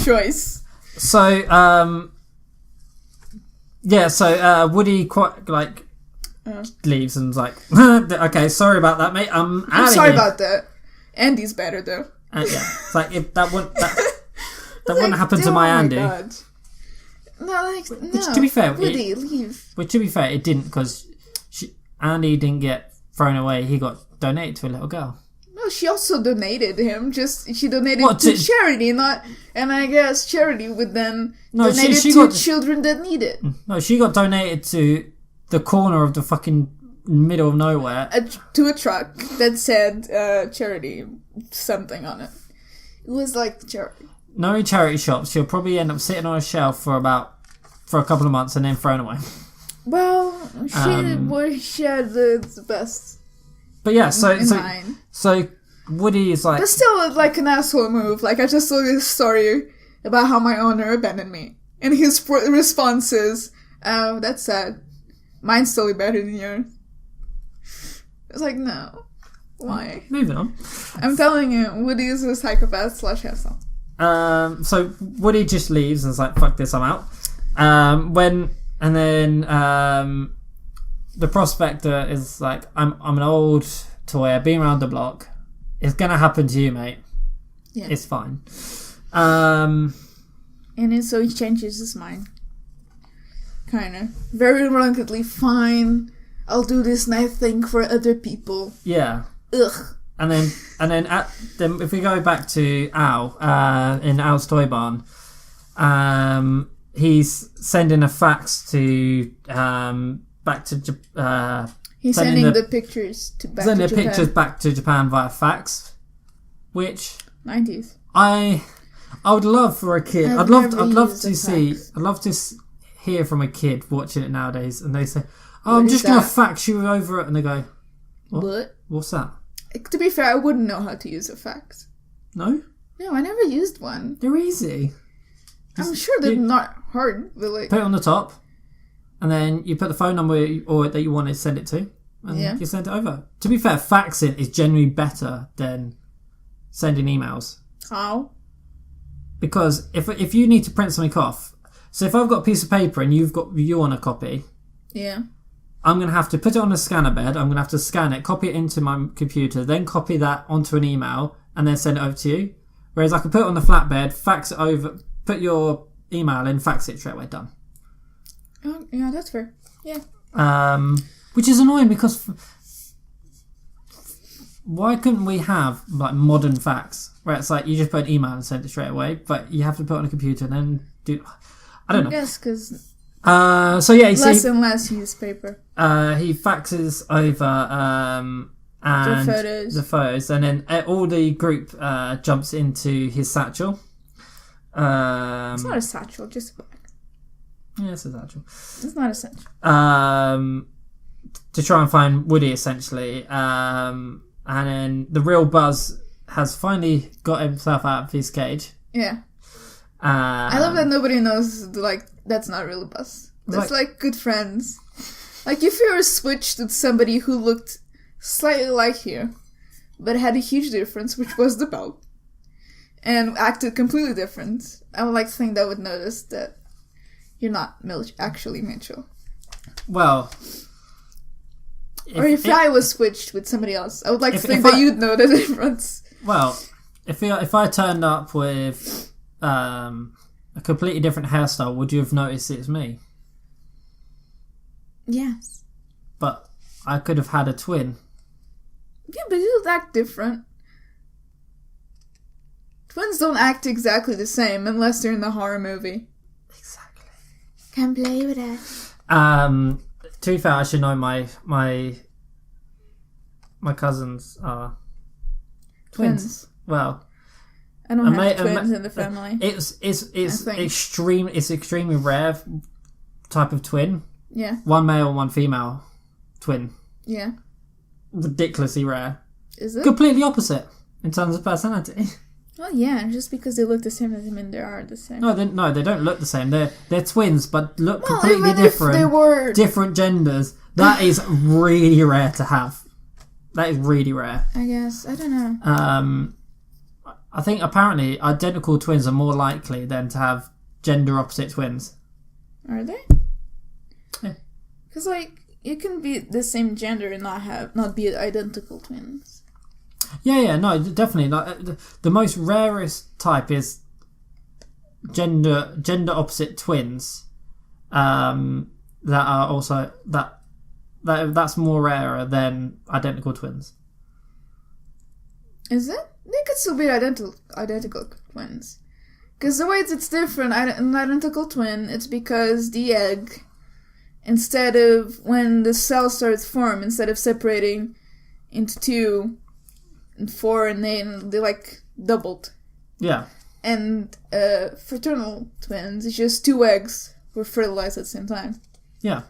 choice. So, Woody quite, leaves and was like, okay, sorry about that, mate. I'm sorry about that. Andy's better, though. Yeah. It's like, if that wouldn't happen to my Andy. God. No, Which, to be fair... Woody, leave. Which, to be fair, it didn't, because Andy didn't get thrown away. He got donated to a little girl. No, she also donated him. She donated to charity, and I guess charity would then donate it to children that need it. No, she got donated to the corner of the fucking middle of nowhere. To a truck that said charity something on it. It was charity. No charity shops. She'll probably end up sitting on a shelf for a couple of months and then thrown away. Well, she had the best. But yeah, so Woody is But still, an asshole move. I just saw this story about how my owner abandoned me. And his response is, oh, that's sad. Mine's still better than yours. It's no. Why? Moving on. I'm telling you, Woody is a psychopath / asshole. So Woody just leaves and is like, fuck this, I'm out. And then the prospector is like, I'm an old toy, I've been around the block. It's gonna happen to you, mate. Yeah. It's fine. And then so he changes his mind. Kinda. Very reluctantly, fine. I'll do this nice thing for other people. Yeah. Ugh. then if we go back to Al in Al's Toy Barn, he's sending a fax to back to he's sending the pictures back to Japan via fax, which 90s. I would love for a kid. I'd love to hear from a kid watching it nowadays, and they say, "Oh, I'm just going to fax you over it," and they go, "What? What's that?" To be fair, I wouldn't know how to use a fax. No? No, I never used one. They're easy. I'm sure they're not hard, but like... Put it on the top, and then you put the phone number that you want to send it to, and you send it over. To be fair, faxing is generally better than sending emails. How? Because if you need to print something off, so if I've got a piece of paper and you want a copy... Yeah. I'm going to have to put it on a scanner bed. I'm going to have to scan it, copy it into my computer, then copy that onto an email, and then send it over to you. Whereas I can put it on the flatbed, fax it over, put your email in, fax it straight away, done. Oh, yeah, that's fair. Yeah. Which is annoying because why couldn't we have like modern fax where it's like you just put an email and send it straight away, but you have to put it on a computer and then do... I don't know. Yes, because... less and less use paper. He faxes over the photos, and then all the group jumps into his satchel. It's not a satchel, just a bag. Yeah, it's a satchel. It's not a satchel. To try and find Woody, essentially, and then the real Buzz has finally got himself out of his cage. Yeah. I love that nobody knows, like, that's not really Buzz. That's like good friends. Like, if you were switched with somebody who looked slightly like you, but had a huge difference, which was the belt, and acted completely different, I would like to think that would notice that you're not actually Mitchell. Well... If I was switched with somebody else, I would like to think that you'd know the difference. Well, if I turned up with... a completely different hairstyle, would you have noticed it's me? Yes. But I could have had a twin. Yeah, but you act different. Twins don't act exactly the same unless they're in a horror movie. Exactly. Come play with us. To be fair, I should know my cousins are twins. Well... I don't have twins in the family. It's extremely rare type of twin. Yeah. One male, one female twin. Yeah. Ridiculously rare. Is it? Completely opposite in terms of personality. Well, yeah, just because they look the same doesn't mean they are the same. No, they don't look the same. They're twins, but look completely different. If they were different genders. That is really rare to have. That is really rare. I guess. I don't know. I think apparently identical twins are more likely than to have gender opposite twins. Are they? Yeah. Because like you can be the same gender and not be identical twins. Yeah, no, definitely. Like the most rarest type is gender opposite twins. That are also that's more rarer than identical twins. Is it? They could still be identical twins. Because the way it's different, an identical twin, it's because the egg, instead of when the cell starts form, instead of separating into 2 and 4 and 8, they like doubled. Yeah. And fraternal twins, it's just 2 eggs were fertilized at the same time. Yeah.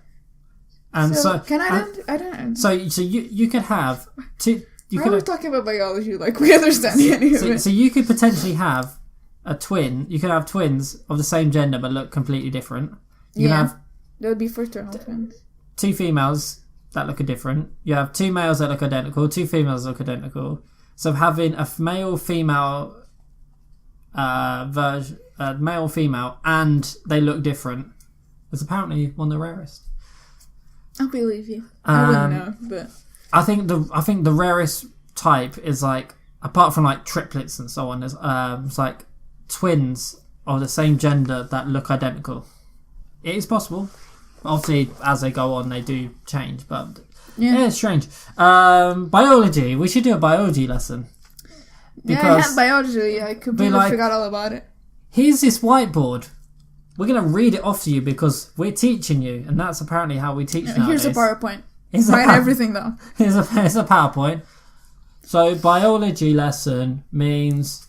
And I don't know. So you could have 2... We're talking about biology like we understand any of it. So you could potentially have a twin. You could have twins of the same gender but look completely different. You can have... That would be fraternal twins. 2 females that look different. You have 2 males that look identical. 2 females that look identical. So having a male-female version... male-female and they look different is apparently one of the rarest. I'll believe you. I wouldn't know, but... I think the rarest type is like, apart from like triplets and so on, is it's like twins of the same gender that look identical. It is possible. Obviously, as they go on, they do change, but yeah, it's strange. Biology. We should do a biology lesson. Because I had biology. I completely forgot all about it. Here's this whiteboard. We're going to read it off to you because we're teaching you, and that's apparently how we teach nowadays. Here's a PowerPoint. Write everything, though. Here's a PowerPoint. So, biology lesson means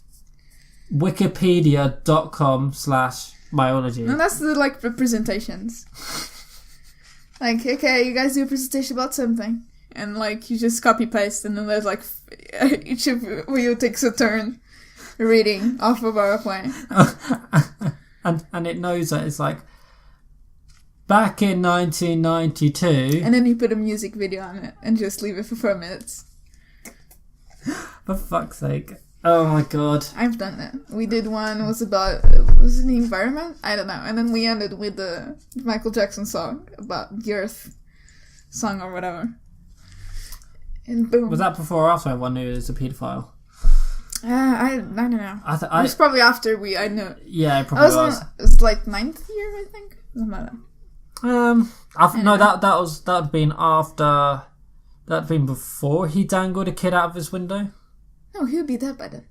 wikipedia.com/biology. No, that's the, representations. Okay, you guys do a presentation about something. And, you just copy-paste, and then there's, each of you takes a turn reading off of PowerPoint. And it knows that it's back in 1992. And then you put a music video on it and just leave it for 4 minutes. For fuck's sake. Oh my god. I've done that. We did one, it was it the environment? I don't know. And then we ended with the Michael Jackson song about the Earth song or whatever. And boom. Was that before or after everyone knew it was a paedophile? I don't know. It was probably after I knew. Yeah, it probably was. It was 9th year, I think. Something like that. No, that'd been after. That'd been before he dangled a kid out of his window. No, he would be dead by then.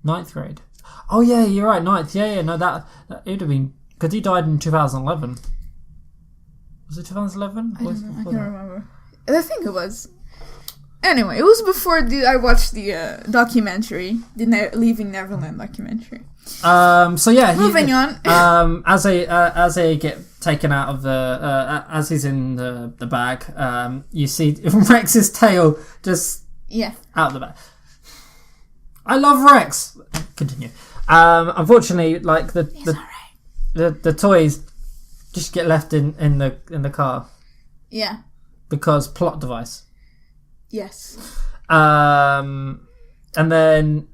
9th grade. Oh yeah, you're right. 9th. Yeah. No, that it would have been because he died in 2011. Was it 2011? I don't know. I can't remember. I think it was. Anyway, it was before I watched the documentary, the Leaving Neverland documentary. So yeah, moving on. As they get taken out of as he's in the bag, you see Rex's tail just out of the bag. I love Rex. Continue. Unfortunately, the toys just get left in the car. Yeah. Because plot device. Yes. And then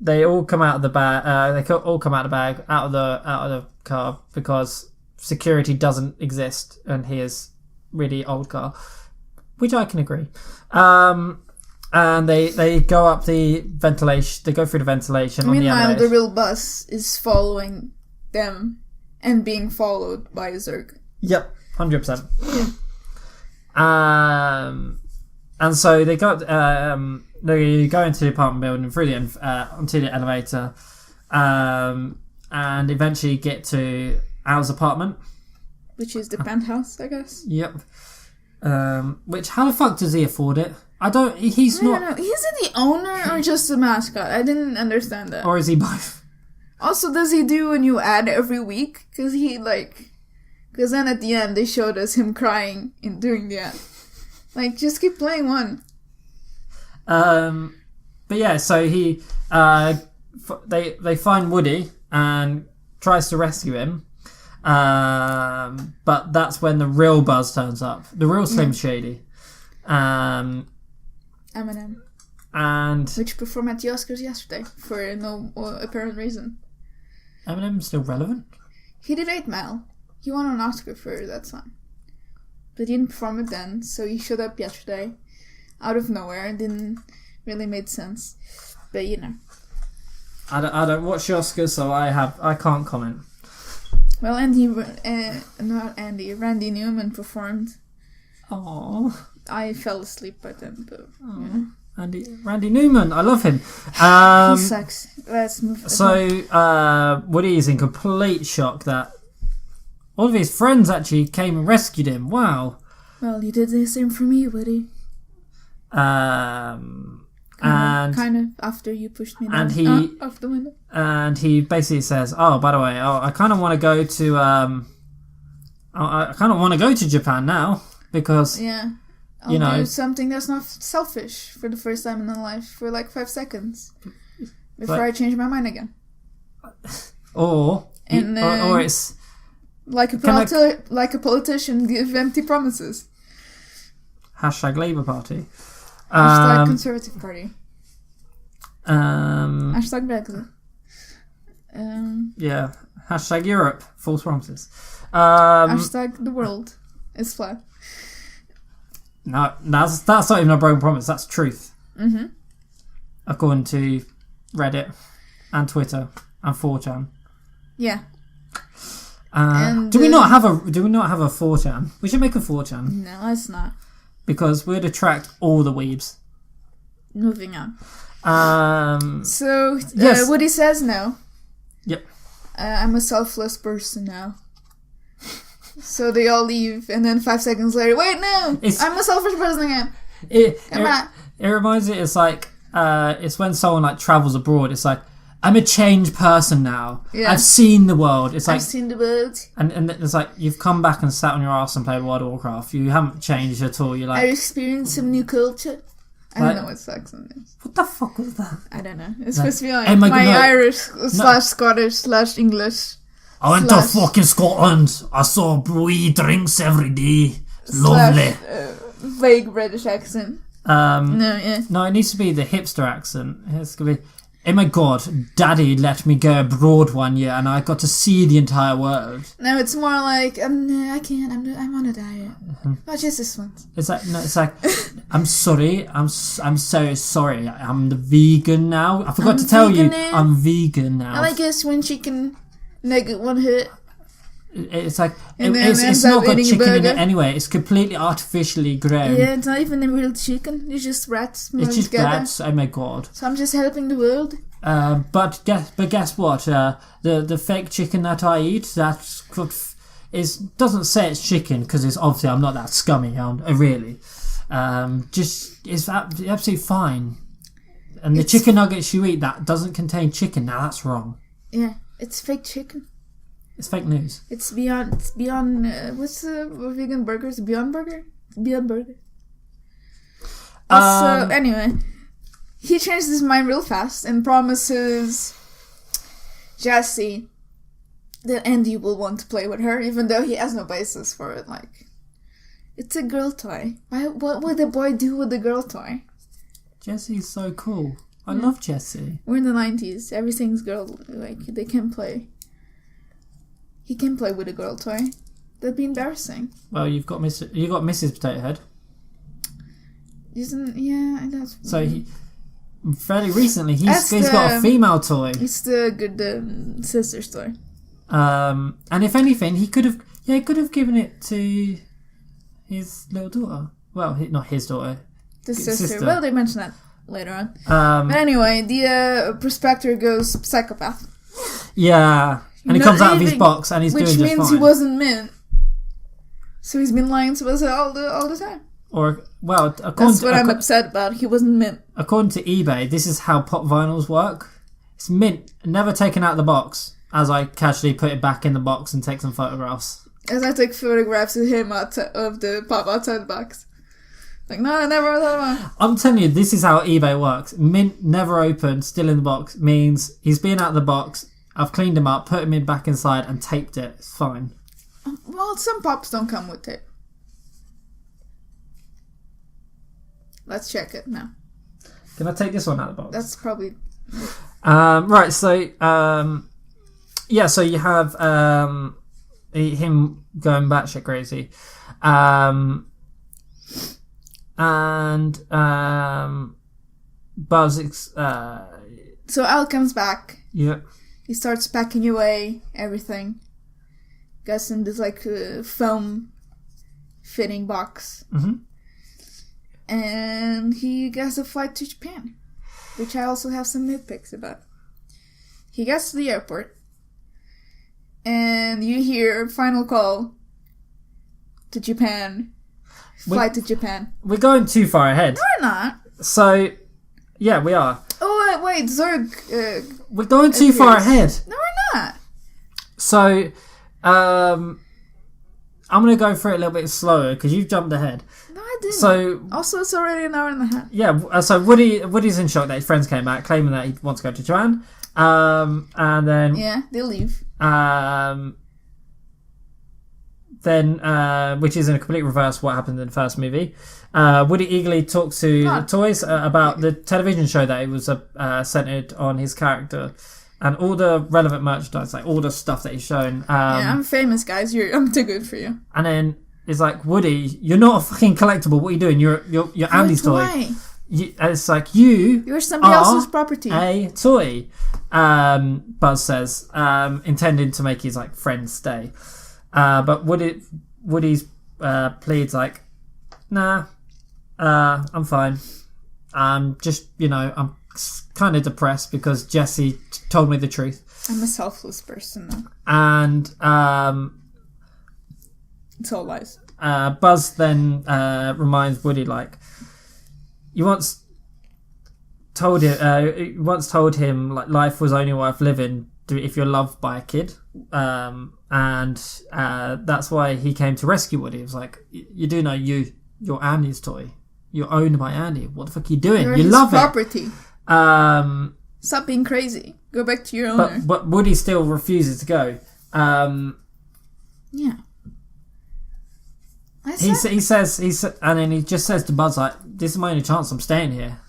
they all come out of the bag. They all come out of the bag, out of the car because security doesn't exist, and here's really old car, which I can agree. And they go up the ventilation. They go through the ventilation. Meanwhile, the real bus is following them and being followed by a Zerg. Yep, 100%. And so they go into the apartment building through onto the elevator, and eventually get to Al's apartment, which is the penthouse, I guess. Yep. Which how the fuck does he afford it? He's not. Is it the owner or just the mascot? I didn't understand that. Or is he both? Also, does he do a new ad every week? Because Because then at the end, they showed us him crying in doing the ad. Just keep playing one. But yeah, so he... they find Woody and tries to rescue him. But that's when the real Buzz turns up. The real Slim Shady. Eminem. And... Which performed at the Oscars yesterday for no apparent reason. Eminem's still relevant? He did 8 Mile. He won an Oscar for that song. But he didn't perform it then, so he showed up yesterday. Out of nowhere. It didn't really make sense. But, I don't watch the Oscars, so I can't comment. Well, Randy Newman performed. Aww. I fell asleep by then, but... Randy Newman, I love him. He sucks. Let's move on. So, Woody is in complete shock that all of his friends actually came and rescued him. Wow. Well, you did the same for me, Woody. Kind of after you pushed me down off the window. And he basically says, "Oh, by the way, I kind of want to go to I kind of want to go to Japan now because I'll do something that's not selfish for the first time in my life for 5 seconds before I change my mind again." Or it's like a politician give empty promises. Hashtag Labour Party. Hashtag Conservative Party. Hashtag Brexit. Yeah. Hashtag Europe. False promises. Hashtag the world is flat. No, that's not even a broken promise. That's truth. Mm-hmm. According to Reddit and Twitter and 4chan. Yeah. Do we not have a 4chan? We should make a 4chan. No, let's not. Because we'd attract all the weebs. Moving on. So, yes. Woody says no. Yep. I'm a selfless person now. So they all leave, and then 5 seconds later, wait, no! I'm a selfish person again. It reminds me, it's like, it's when someone like travels abroad, it's like, I'm a changed person now. Yeah. I've seen the world. It's like, I've seen the world. And it's like, you've come back and sat on your ass and played World of Warcraft. You haven't changed at all. You're like... I experienced some new culture. I don't know what accent is. What the fuck was that? I don't know. It's supposed to be like my Irish / Scottish / English. I went to fucking Scotland. I saw wee drinks every day. Lovely. Vague British accent. No, it needs to be the hipster accent. It's gonna be, oh my god, Daddy let me go abroad one year and I got to see the entire world. No, it's more like I can't. I'm on a diet. Oh, just this once. It's like I'm sorry. I'm so sorry. I'm the vegan now. I forgot to tell you, I'm vegan now. I guess when chicken nugget one hit. It's like it's not got chicken in it anyway. It's completely artificially grown. Yeah, it's not even a real chicken. It's just rats. It's just rats. Oh my god! So I'm just helping the world. But guess what? The fake chicken that I eat doesn't say it's chicken because it's obviously I'm not that scummy. Really. Just it's absolutely fine. And the chicken nuggets you eat that doesn't contain chicken. Now that's wrong. Yeah, it's fake chicken. It's fake news. It's beyond. What's the vegan burgers? Beyond Burger. So anyway, he changes his mind real fast and promises Jessie that Andy will want to play with her, even though he has no basis for it. Like, it's a girl toy. What would the boy do with a girl toy? Jessie's so cool. I love Jessie. We're in the 90s. Everything's girl. Like, they can play. He can play with a girl toy. That'd be embarrassing. Well, you've got Mrs. Potato Head. That's... So fairly recently, he's got a female toy. It's the good sister's toy. And if anything, he could have given it to his little daughter. Well, not his daughter. The sister. Well, they mentioned that later on. But anyway, the prospector goes psychopath. Yeah. And he comes out of his box and he's doing just fine. Which means he wasn't mint. So he's been lying to us all the time. That's what I'm upset about. He wasn't mint. According to eBay, this is how pop vinyls work. It's mint, never taken out of the box, as I casually put it back in the box and take some photographs. As I take photographs of him of the pop outside the box. Like, no, I never thought about it. I'm telling you, this is how eBay works. Mint, never opened, still in the box, means he's been out of the box. I've cleaned him up, put him back inside, and taped it. It's fine. Well, some pops don't come with tape. Let's check it now. Can I take this one out of the box? That's probably... Right, so... so you have him going batshit crazy. Buzz... So Al comes back. Yep. He starts packing away everything. Gets in this foam fitting box. Mm-hmm. And he gets a flight to Japan, which I also have some nitpicks about. He gets to the airport, and you hear final call to Japan. Flight to Japan. We're going too far ahead. No, we're not. So, yeah, we are. Oh, wait, Zurg... we're going too far ahead. No, we're not. So, I'm going to go through it a little bit slower, because you've jumped ahead. No, I didn't. So, also, it's already an hour and a half. Yeah, so Woody's in shock that his friends came back, claiming that he wants to go to Japan. And then... Yeah, they leave. Then, which is in a complete reverse of what happened in the first movie. Woody eagerly talks to Toys about the television show that it was centered on his character and all the relevant merchandise, like all the stuff that he's shown. I'm famous, guys. I'm too good for you. And then it's like, Woody, you're not a fucking collectible. What are you doing? You're Andy's toy. Why? it's like, you're somebody else's property. A toy, Buzz says, intending to make his like friend stay. But Woody's pleads like, nah, I'm fine. I'm just, I'm kind of depressed because Jessie told me the truth. I'm a selfless person now. And it's all lies. Buzz then reminds Woody like, you once told him like life was only worth living if you're loved by a kid, and that's why he came to rescue Woody. It was like, you do know you're Andy's toy. You're owned by Andy. What the fuck are you doing? You're you his love property. It. Stop being crazy. Go back to your owner. But Woody still refuses to go. Yeah. He says, and then he just says to Buzz like, "This is my only chance. I'm staying here.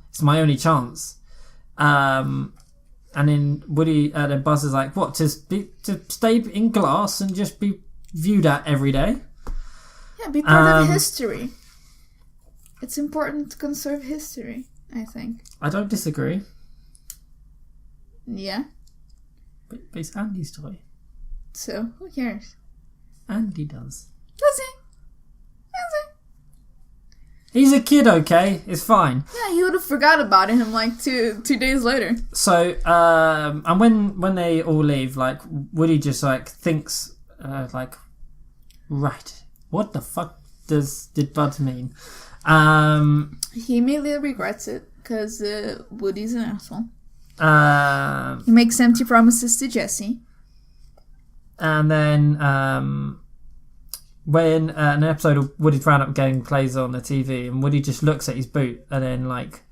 It's my only chance." And then then Buzz is like, "What? To stay in glass and just be viewed at every day?" Yeah, be part of history. It's important to conserve history, I think. I don't disagree. Yeah. But it's Andy's toy. So, who cares? Andy does. Does he? He's a kid, okay? It's fine. Yeah, he would have forgot about him like two days later. So, and when they all leave, like, Woody just, like, thinks, like, right, what the fuck did Bud mean? He immediately regrets it, because Woody's an asshole. He makes empty promises to Jessie. And then, when an episode of Woody's Roundup Gang plays on the TV, and Woody just looks at his boot and then, like,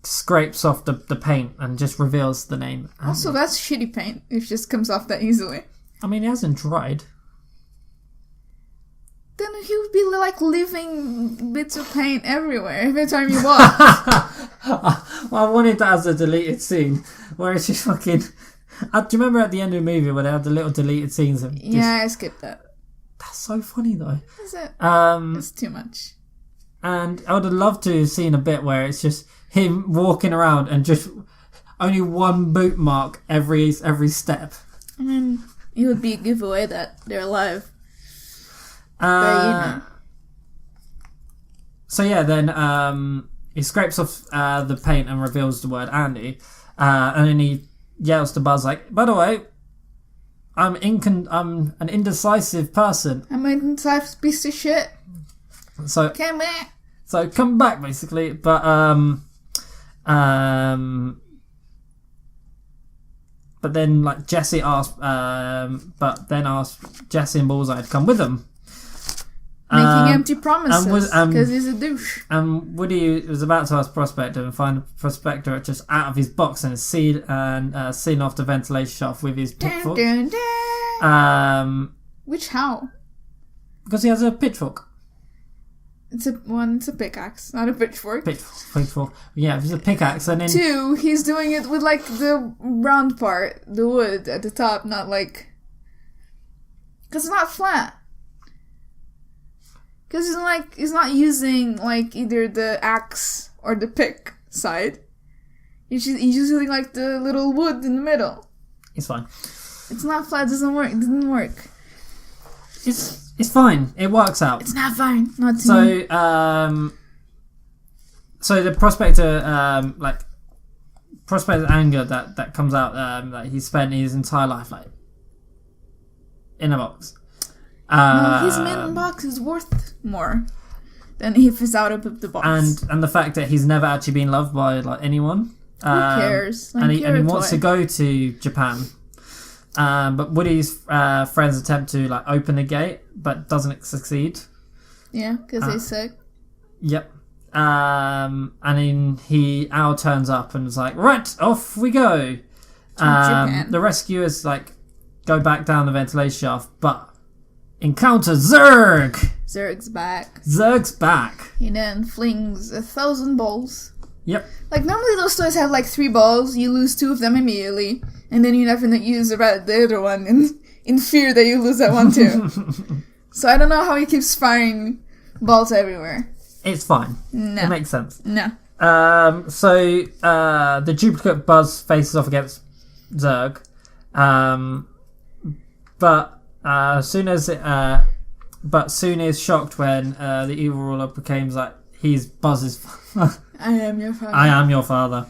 scrapes off the paint and just reveals the name. Also, that's shitty paint. It just comes off that easily. I mean, it hasn't dried. Then he would be, like, leaving bits of paint everywhere every time you walk. Well, I wanted that as a deleted scene, where it's just fucking... Do you remember at the end of the movie where they had the little deleted scenes of... Yeah, I skipped that. That's so funny, though. Is it? It's too much. And I would have loved to have seen a bit where it's just him walking around and just only one boot mark every step. I mean, it would be a giveaway that they're alive. But, So yeah, then he scrapes off the paint and reveals the word Andy. And then he yells to Buzz like, by the way, I'm an indecisive person. I'm an indecisive piece of shit. So come back. So come back, basically. But then like Jessie asked, Jessie and Bullseye to come with them. Making empty promises because he's a douche. And Woody was about to ask Prospector and find Prospector just out of his box and sealed off the ventilation shaft with his pitchfork. Which how? Because he has a pitchfork. It's a pickaxe, not a pitchfork. Pitchfork. Yeah, it's a pickaxe, and then 2, he's doing it with like the round part, the wood at the top, not like, because it's not flat. Because he's not using like either the axe or the pick side. He's using like the little wood in the middle. It's fine. It's not flat. It doesn't work. It doesn't work. It's fine. It works out. It's not fine. Not to me. So the Prospector Prospector's anger that comes out that he spent his entire life like in a box. No, his main box is worth more than if it's out of the box. And the fact that he's never actually been loved by like anyone. Who cares? Like, and he wants to go to Japan. But Woody's friends attempt to like open the gate, but doesn't succeed. Yeah, because he's sick. Yep. And then Al turns up and is like, right, off we go. Japan. The rescuers like go back down the ventilation shaft, but encounter Zurg. Zurg's back. He then flings 1,000 balls. Yep. Like normally those toys have like 3 balls. You lose 2 of them immediately, and then you never use the other one in fear that you lose that one too. So I don't know how he keeps firing balls everywhere. It's fine. No. It makes sense. No. So the duplicate Buzz faces off against Zurg, but Soon is shocked when the evil ruler proclaims that he's Buzz's father. I am your father. I am your father.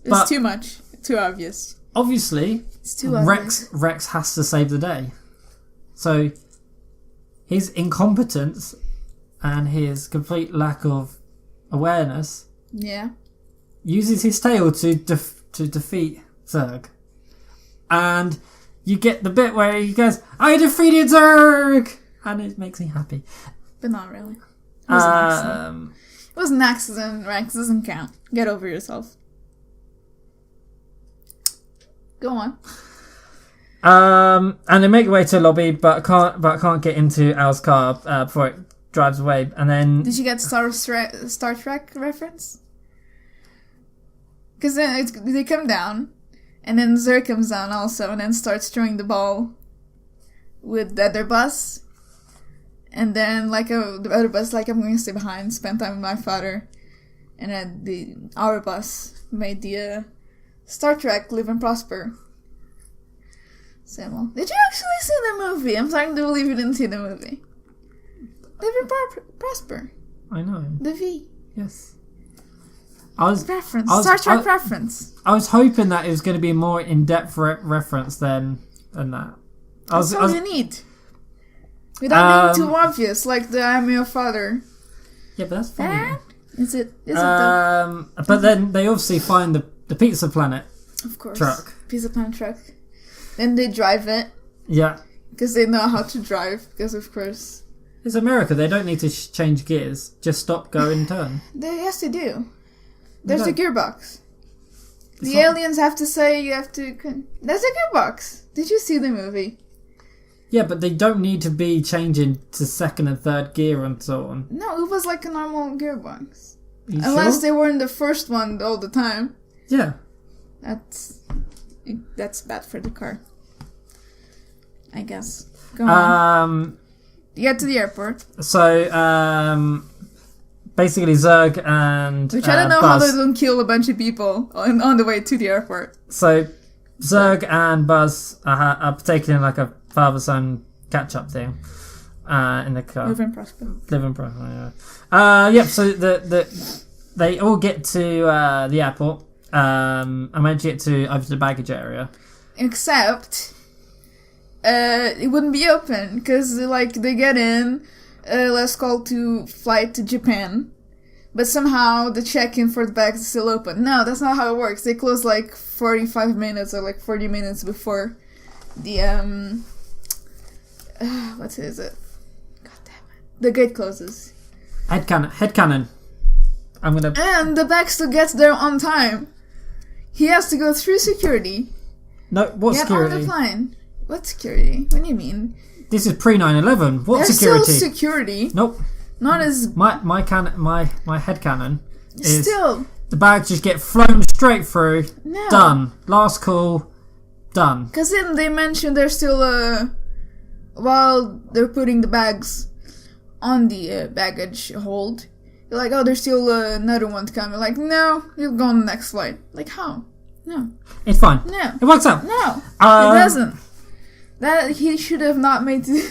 It's too much. Too obvious. Obviously, it's too obvious. Rex has to save the day. So his incompetence and his complete lack of awareness uses his tail to defeat Zurg. And you get the bit where he goes, I defeated Zurg! And it makes me happy. But not really. It was an accident. It was an accident, Rex. Doesn't count. Get over yourself. Go on. And they make their way to a lobby, but can't get into Al's car before it drives away. And then did you get Star Trek reference? Because then they come down, and then Zurg comes down also, and then starts throwing the ball with the other bus. And then the other bus, I'm going to stay behind, spend time with my father. And then our bus made the Star Trek Live and Prosper. Samuel, did you actually see the movie? I'm starting to believe you didn't see the movie. Live and Prosper. I know. The V. Yes. Star Trek reference. I was hoping that it was going to be a more in-depth reference than that. That's all you need. Without being too obvious, like the I'm your father. Yeah, but that's funny. Is it though? But then they obviously find the Pizza Planet truck. Pizza Planet truck. Then they drive it. Yeah. Because they know how to drive, because of course. It's America, they don't need to change gears. Just stop, go and turn. Yes, they do. There's a gearbox. The aliens have to say you have to... There's a gearbox. Did you see the movie? Yeah, but they don't need to be changing to second and third gear and so on. No, it was like a normal gearbox. Unless they were in the first one all the time. Yeah. That's bad for the car. I guess. Go on. You get to the airport. So, basically Zurg and which I don't know Buzz, how they don't kill a bunch of people on the way to the airport. So, Zurg and Buzz are taking like a father-son catch-up thing in the car. Live and prosper. Yeah. So they all get to the airport. I managed to get over to the baggage area. Except, it wouldn't be open because they get in, last call to flight to Japan, but somehow the check-in for the bags is still open. No, that's not how it works. They close 45 minutes or 40 minutes before the what is it? God damn it! The gate closes. Headcanon. And the bag still gets there on time. He has to go through security. No, what security? On the plane. What security? What do you mean? This is pre 9/11. What There's security? Still security. Nope. Not as my headcanon is still the bags just get flown straight through. No. Done. Last call. Done. Because then they mentioned they're still while they're putting the bags on the baggage hold. You're like, oh, there's still another one to come. You're like, no, you'll go on the next flight. Like, how? No. It's fine. No. It works out. No. It doesn't. That he should have not made the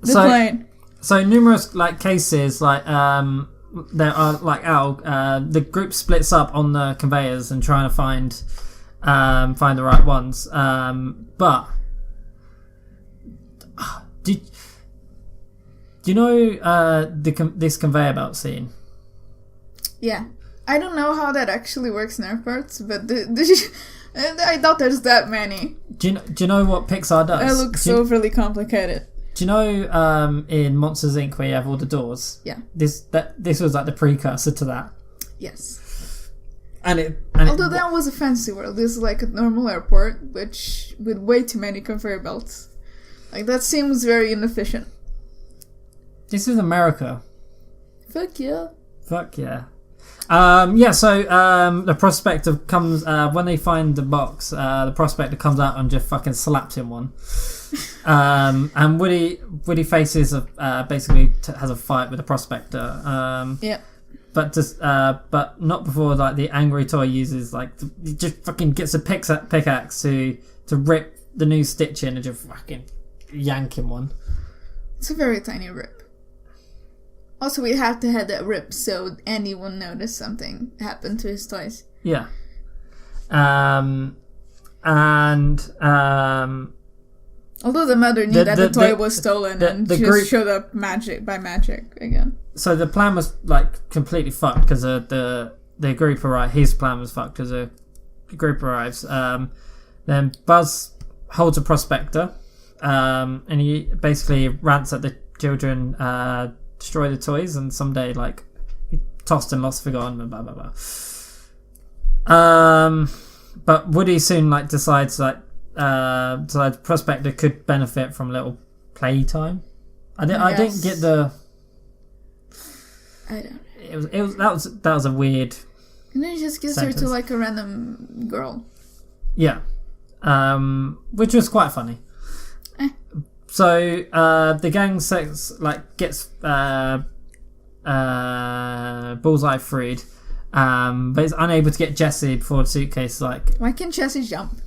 plane. So numerous cases there are the group splits up on the conveyors and trying to find the right ones. But do you know this conveyor belt scene? Yeah. I don't know how that actually works in airports, but I doubt there's that many. Do you know what Pixar does? It looks overly complicated. Do you know in Monsters Inc. where you have all the doors? Yeah. This was the precursor to that. Yes. Although that was a fancy world. This is a normal airport, which with way too many conveyor belts. That seems very inefficient. This is America. Fuck yeah. Fuck yeah. So the prospector comes when they find the box. The prospector comes out and just fucking slaps him one. And Woody faces basically has a fight with the prospector. But not before like the angry toy uses he just fucking gets a pickaxe to rip the new Stitch in and just fucking yank him one. It's a very tiny rip. Also, we have to have that rip so Andy will notice something happened to his toys. Yeah. Although the mother knew that the toy was stolen and just showed up by magic again. So the plan was completely fucked because the group arrived. His plan was fucked because the group arrives. Then Buzz holds a prospector, and he basically rants at the children. Destroy the toys, and someday be tossed and lost, forgotten, blah blah blah. But Woody soon decides Prospector could benefit from a little playtime. I didn't get the. I don't. It was that was a weird. And then he just gives her to a random girl. Yeah, which was quite funny. So the gang gets Bullseye freed, but is unable to get Jessie before the suitcase. Why can't Jessie jump?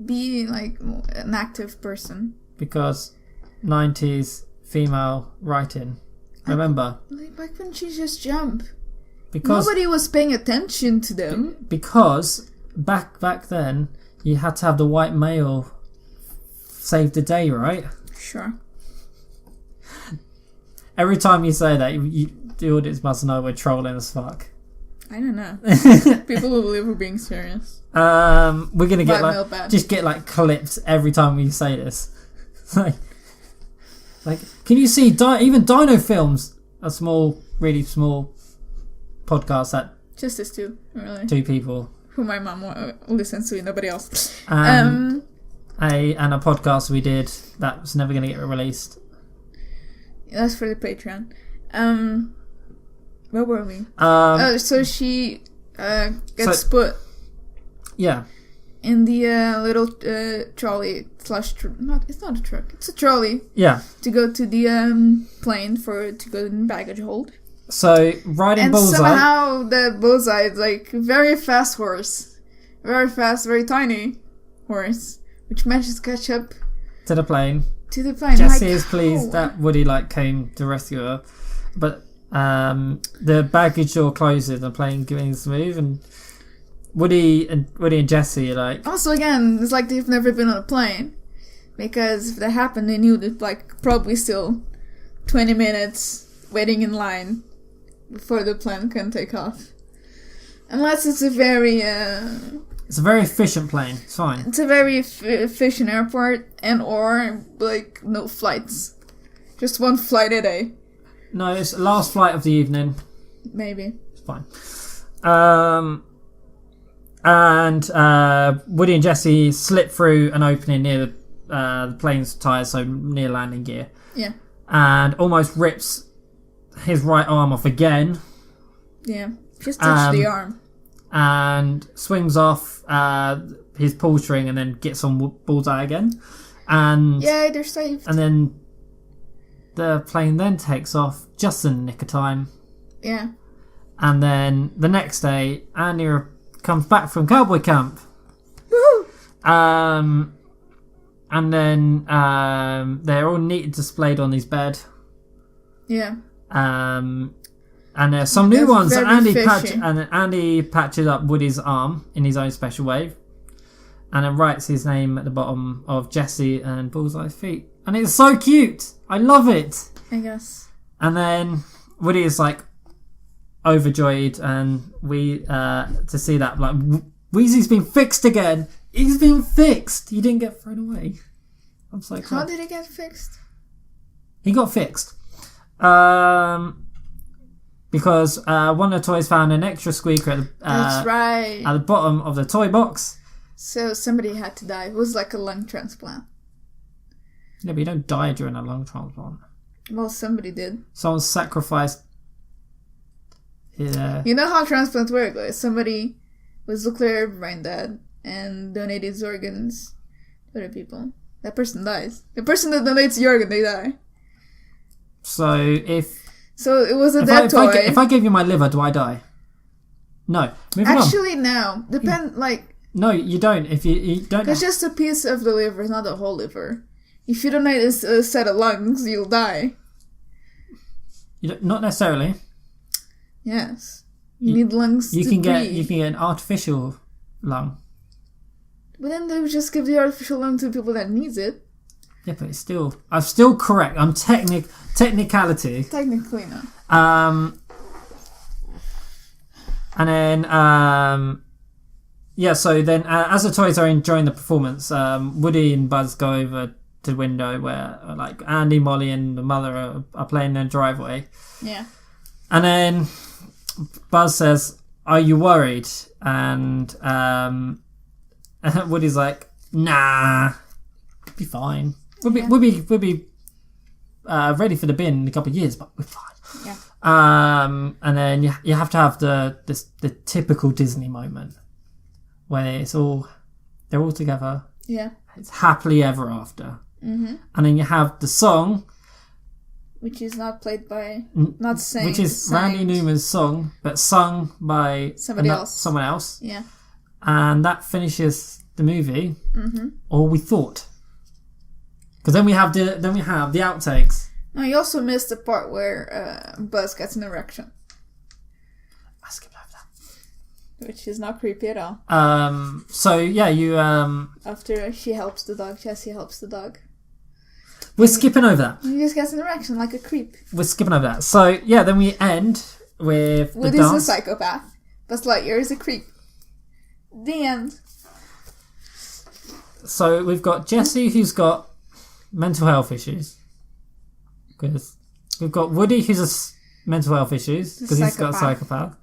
Be an active person. Because 90s female writing. Remember? Why couldn't she just jump? Because nobody was paying attention to them. Because back then you had to have the white male save the day, right? Sure. Every time you say that, the audience must know we're trolling as fuck. I don't know. People will believe we're being serious. We're gonna get clips every time we say this. Can you see even Dino Films, a really small podcast that just this two, really. Two people who my mom listens to, nobody else. And a podcast we did that was never going to get released. That's for the Patreon. Where were we? So she gets put. Yeah. In the little trolley / it's not a truck. It's a trolley. Yeah. To go to the plane to go in baggage hold. So riding Bullseye. And somehow the Bullseye is very fast horse, very fast, very tiny horse, which manages to catch up to the plane. Jessie is pleased that Woody came to rescue her, but the baggage door closes and the plane goes smooth, and Woody and Jessie are Also, again, it's they've never been on a plane, because if that happened, they knew that probably still 20 minutes waiting in line before the plane can take off. Unless it's a very it's a very efficient plane. It's fine. It's a very efficient airport, or no flights, just one flight a day. No, it's the last flight of the evening. Maybe it's fine. And Woody and Jessie slip through an opening near the plane's tyres, so near landing gear. Yeah. And almost rips his right arm off again. Yeah, just touched the arm. And swings off his pull string and then gets on Bullseye again. And yeah, they're saved. And then the plane then takes off just in the nick of time. Yeah. And then the next day, Andy comes back from Cowboy Camp. Woohoo! And then they're all neatly displayed on his bed. Yeah. And there's some new ones. Andy patches up Woody's arm in his own special way, and then writes his name at the bottom of Jessie and Bullseye's feet. And it's so cute. I love it. I guess. And then Woody is overjoyed, and we to see that Weezy's been fixed again. He's been fixed. He didn't get thrown away. I'm so glad. How did he get fixed? He got fixed. Because one of the toys found an extra squeaker That's right. at the bottom of the toy box. So somebody had to die. It was like a lung transplant. Yeah, but you don't die during a lung transplant. Well, somebody did. Someone sacrificed Yeah. You know how transplants work? Like somebody was declared brain dead and donated his organs to other people. That person dies. The person that donates the organ, they die. So it was a dead toy. If I give you my liver, do I die? No. Actually, no. No, you don't. If you don't. It's just a piece of the liver, not the whole liver. If you donate a set of lungs, you'll die. Not necessarily. Yes. You need lungs to breathe. You can get an artificial lung. But then they would just give the artificial lung to people that needs it. Yeah, but it's still... I'm still correct. I'm technicality. Technically, no. And then... so then as the toys are enjoying the performance, Woody and Buzz go over to the window where like Andy, Molly and the mother are playing in the driveway. Yeah. And then Buzz says, "Are you worried?" And Woody's like, "Nah, it'll be fine. We'll be ready for the bin in a couple of years, but we're fine." Yeah. And then you have to have the typical Disney moment where they're all together. Yeah. It's happily ever after. Mm-hmm. And then you have the song, which is not played by, which is Randy Newman's song, but sung by someone else. Yeah. And that finishes the movie, mm-hmm. or we thought. Because then we have the outtakes. No, you also missed the part where Buzz gets an erection. I skipped over that. Which is not creepy at all. So yeah, you after Jessie helps the dog. We're skipping over that. He just gets an erection like a creep. We're skipping over that. So yeah, then we end with the Woody's dance. a psychopath. Buzz Lightyear is a creep. The end. So we've got Jessie, who's got mental health issues. Because we've got Woody, who's mental health issues because he's got a psychopath.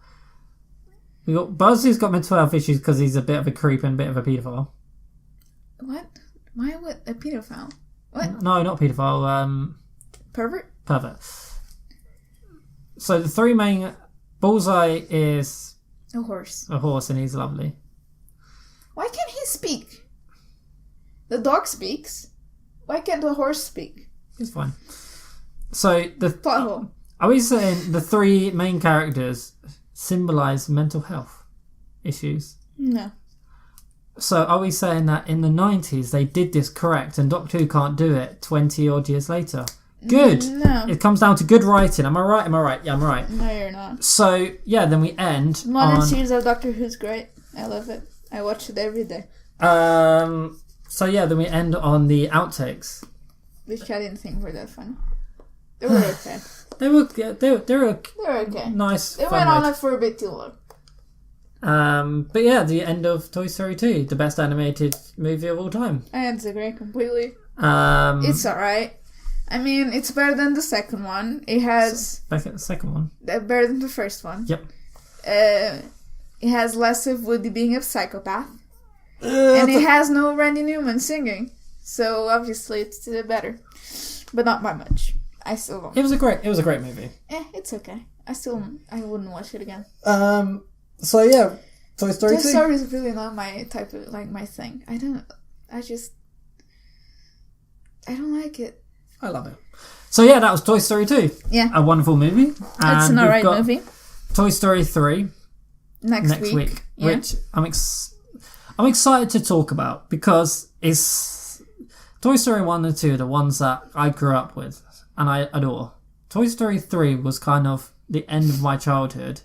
We've got Buzz, who's got mental health issues because he's a bit of a creep and a bit of a paedophile. What? Why would a paedophile? What? No, not paedophile. Pervert. So the three main... Bullseye is... A horse. And he's lovely. Why can't he speak? The dog speaks. Why can't the horse speak? He's fine. So the... Pothole. Are we saying the three main characters symbolise mental health issues? No. So are we saying that in the 90s they did this correct and Doctor Who can't do it 20 odd years later? Good. No. It comes down to good writing. Am I right? Yeah, I'm right. No, you're not. So, yeah, then we end Modern series of Doctor Who's great. I love it. I watch it every day. So, yeah, then we end on the outtakes. Which I didn't think were that funny. They were okay. They were okay. Nice. They went on it for a bit too long. But yeah, the end of Toy Story 2, the best animated movie of all time. I disagree completely. It's alright. I mean, it's better than the second one. It has... The second one? Better than the first one. Yep. It has less of Woody being a psychopath. And it has no Randy Newman singing. So, obviously, it's better. But not by much. I still don't. It was a great movie. It's okay. I wouldn't watch it again. So, yeah. Toy Story 2. Toy Story is really not my type of... my thing. I don't like it. I love it. So yeah, that was Toy Story 2. Yeah. A wonderful movie. And it's an alright movie. Toy Story 3 next week. Yeah. Which I'm excited to talk about because it's Toy Story 1 and 2 are the ones that I grew up with and I adore. Toy Story 3 was kind of the end of my childhood.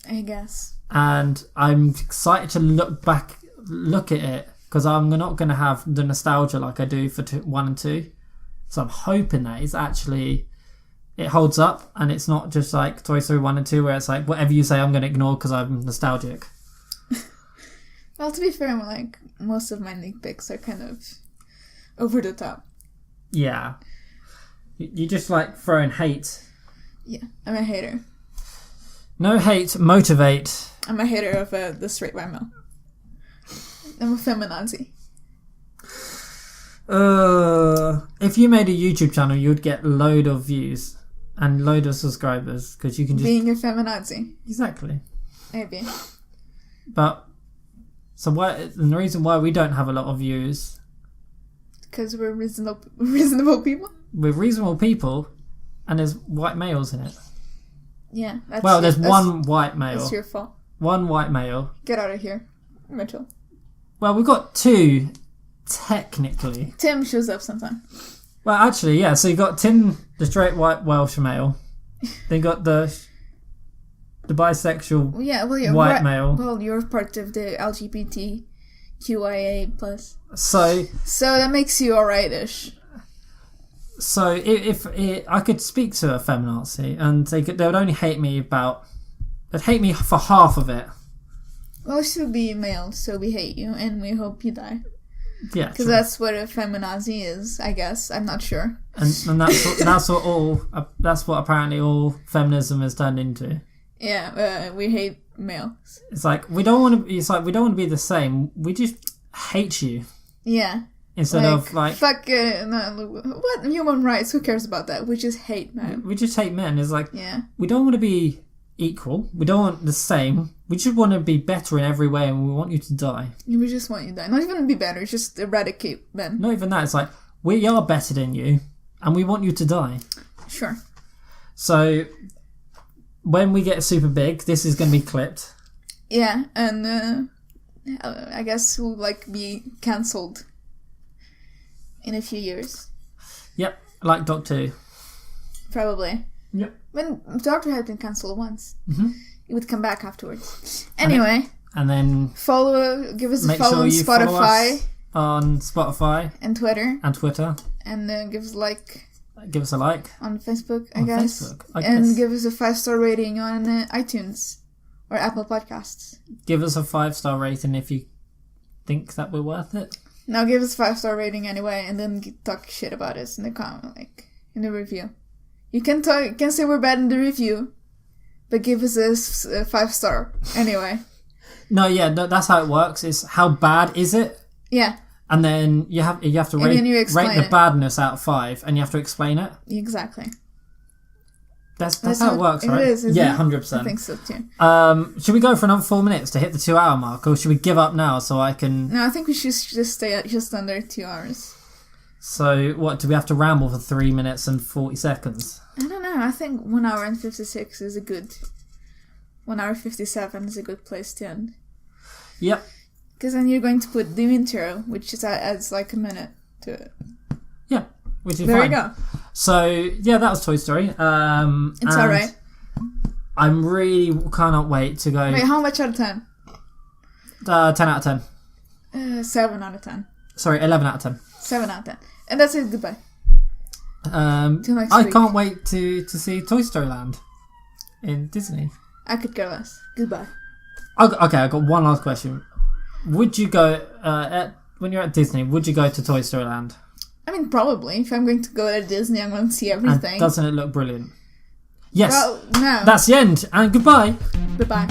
I guess. And I'm excited to look at it because I'm not going to have the nostalgia like I do for 1 and 2. So I'm hoping that it holds up and it's not just like Toy Story 1 and 2 where it's like whatever you say I'm going to ignore because I'm nostalgic. Well, to be fair, like most of my nitpicks are kind of over the top. Yeah. You just like throwing hate. Yeah, I'm a hater. No hate, motivate. I'm a hater of the straight white male. I'm a feminazi. If you made a YouTube channel, you'd get a load of views. and load of subscribers because you can just being a feminazi. Exactly. Maybe. But so the reason why we don't have a lot of views because we're reasonable people. We're reasonable people, and there's white males in it. Yeah. There's one white male. That's your fault. One white male. Get out of here, Mitchell. Well, we've got two, technically. Tim shows up sometime. Well, actually, yeah. So you got Tim, the straight white Welsh male. Then you got the bisexual white male. Well, you're part of the LGBTQIA plus. So that makes you alright-ish. So if I could speak to a feminazi and they would only hate me they'd hate me for half of it. Well, she'll be male, so we hate you and we hope you die. Yeah, because that's what a feminazi is, I guess. I'm not sure. And that's what apparently all feminism has turned into. Yeah, we hate males. It's like we don't want to be the same. We just hate you. Yeah. Instead of like fuck what human rights? Who cares about that? We just hate men. We just hate men. It's like we don't want to be equal. We don't want the same. We just want to be better in every way, and we want you to die. We just want you to die. Not even be better. Just eradicate men. Not even that. It's like we are better than you, and we want you to die. Sure. So when we get super big, this is going to be clipped. Yeah, and I guess we'll be cancelled in a few years. Yep, like Doctor Who. Probably. Yep. When Doctor had been cancelled once, it would come back afterwards. Anyway. And then give us a follow on Spotify. On Spotify. And Twitter. And give us a like. Give us a like. On Facebook, I guess. Give us a 5-star rating on iTunes or Apple Podcasts. Give us a 5-star rating if you think that we're worth it. No, give us a 5-star rating anyway, and then talk shit about us in the comment, in the review. You can say we're bad in the review, but give us a 5-star anyway. No, that's how it works. Is how bad is it? Yeah. And then you have to rate the badness out of 5, and you have to explain it. Exactly. That's how it works, right? It is, 100%. I think so too. Should we go for another 4 minutes to hit the 2-hour mark, or should we give up now so I can? No, I think we should just stay at just under 2 hours. So what? Do we have to ramble for 3 minutes and 40 seconds? I don't know. I think 1 hour and 56 is 1 hour 57 is a good place to end. Yep. Because then you're going to put the intro, which adds a minute to it. Yeah, which is there fine. You go. So that was Toy Story. It's alright. I'm really cannot wait to go. Wait, how much out of 10? 10 out of 10. 7 out of 10. Sorry, 11 out of 10. 7 out of 10. And that's it. Goodbye. Till next week. I can't wait to see Toy Story Land in Disney. I could care less. Goodbye. Okay, I've got one last question. Would you go when you're at Disney? Would you go to Toy Story Land? I mean, probably. If I'm going to go to Disney, I'm going to see everything. And doesn't it look brilliant? Yes. Well, no. That's the end. And goodbye. Goodbye.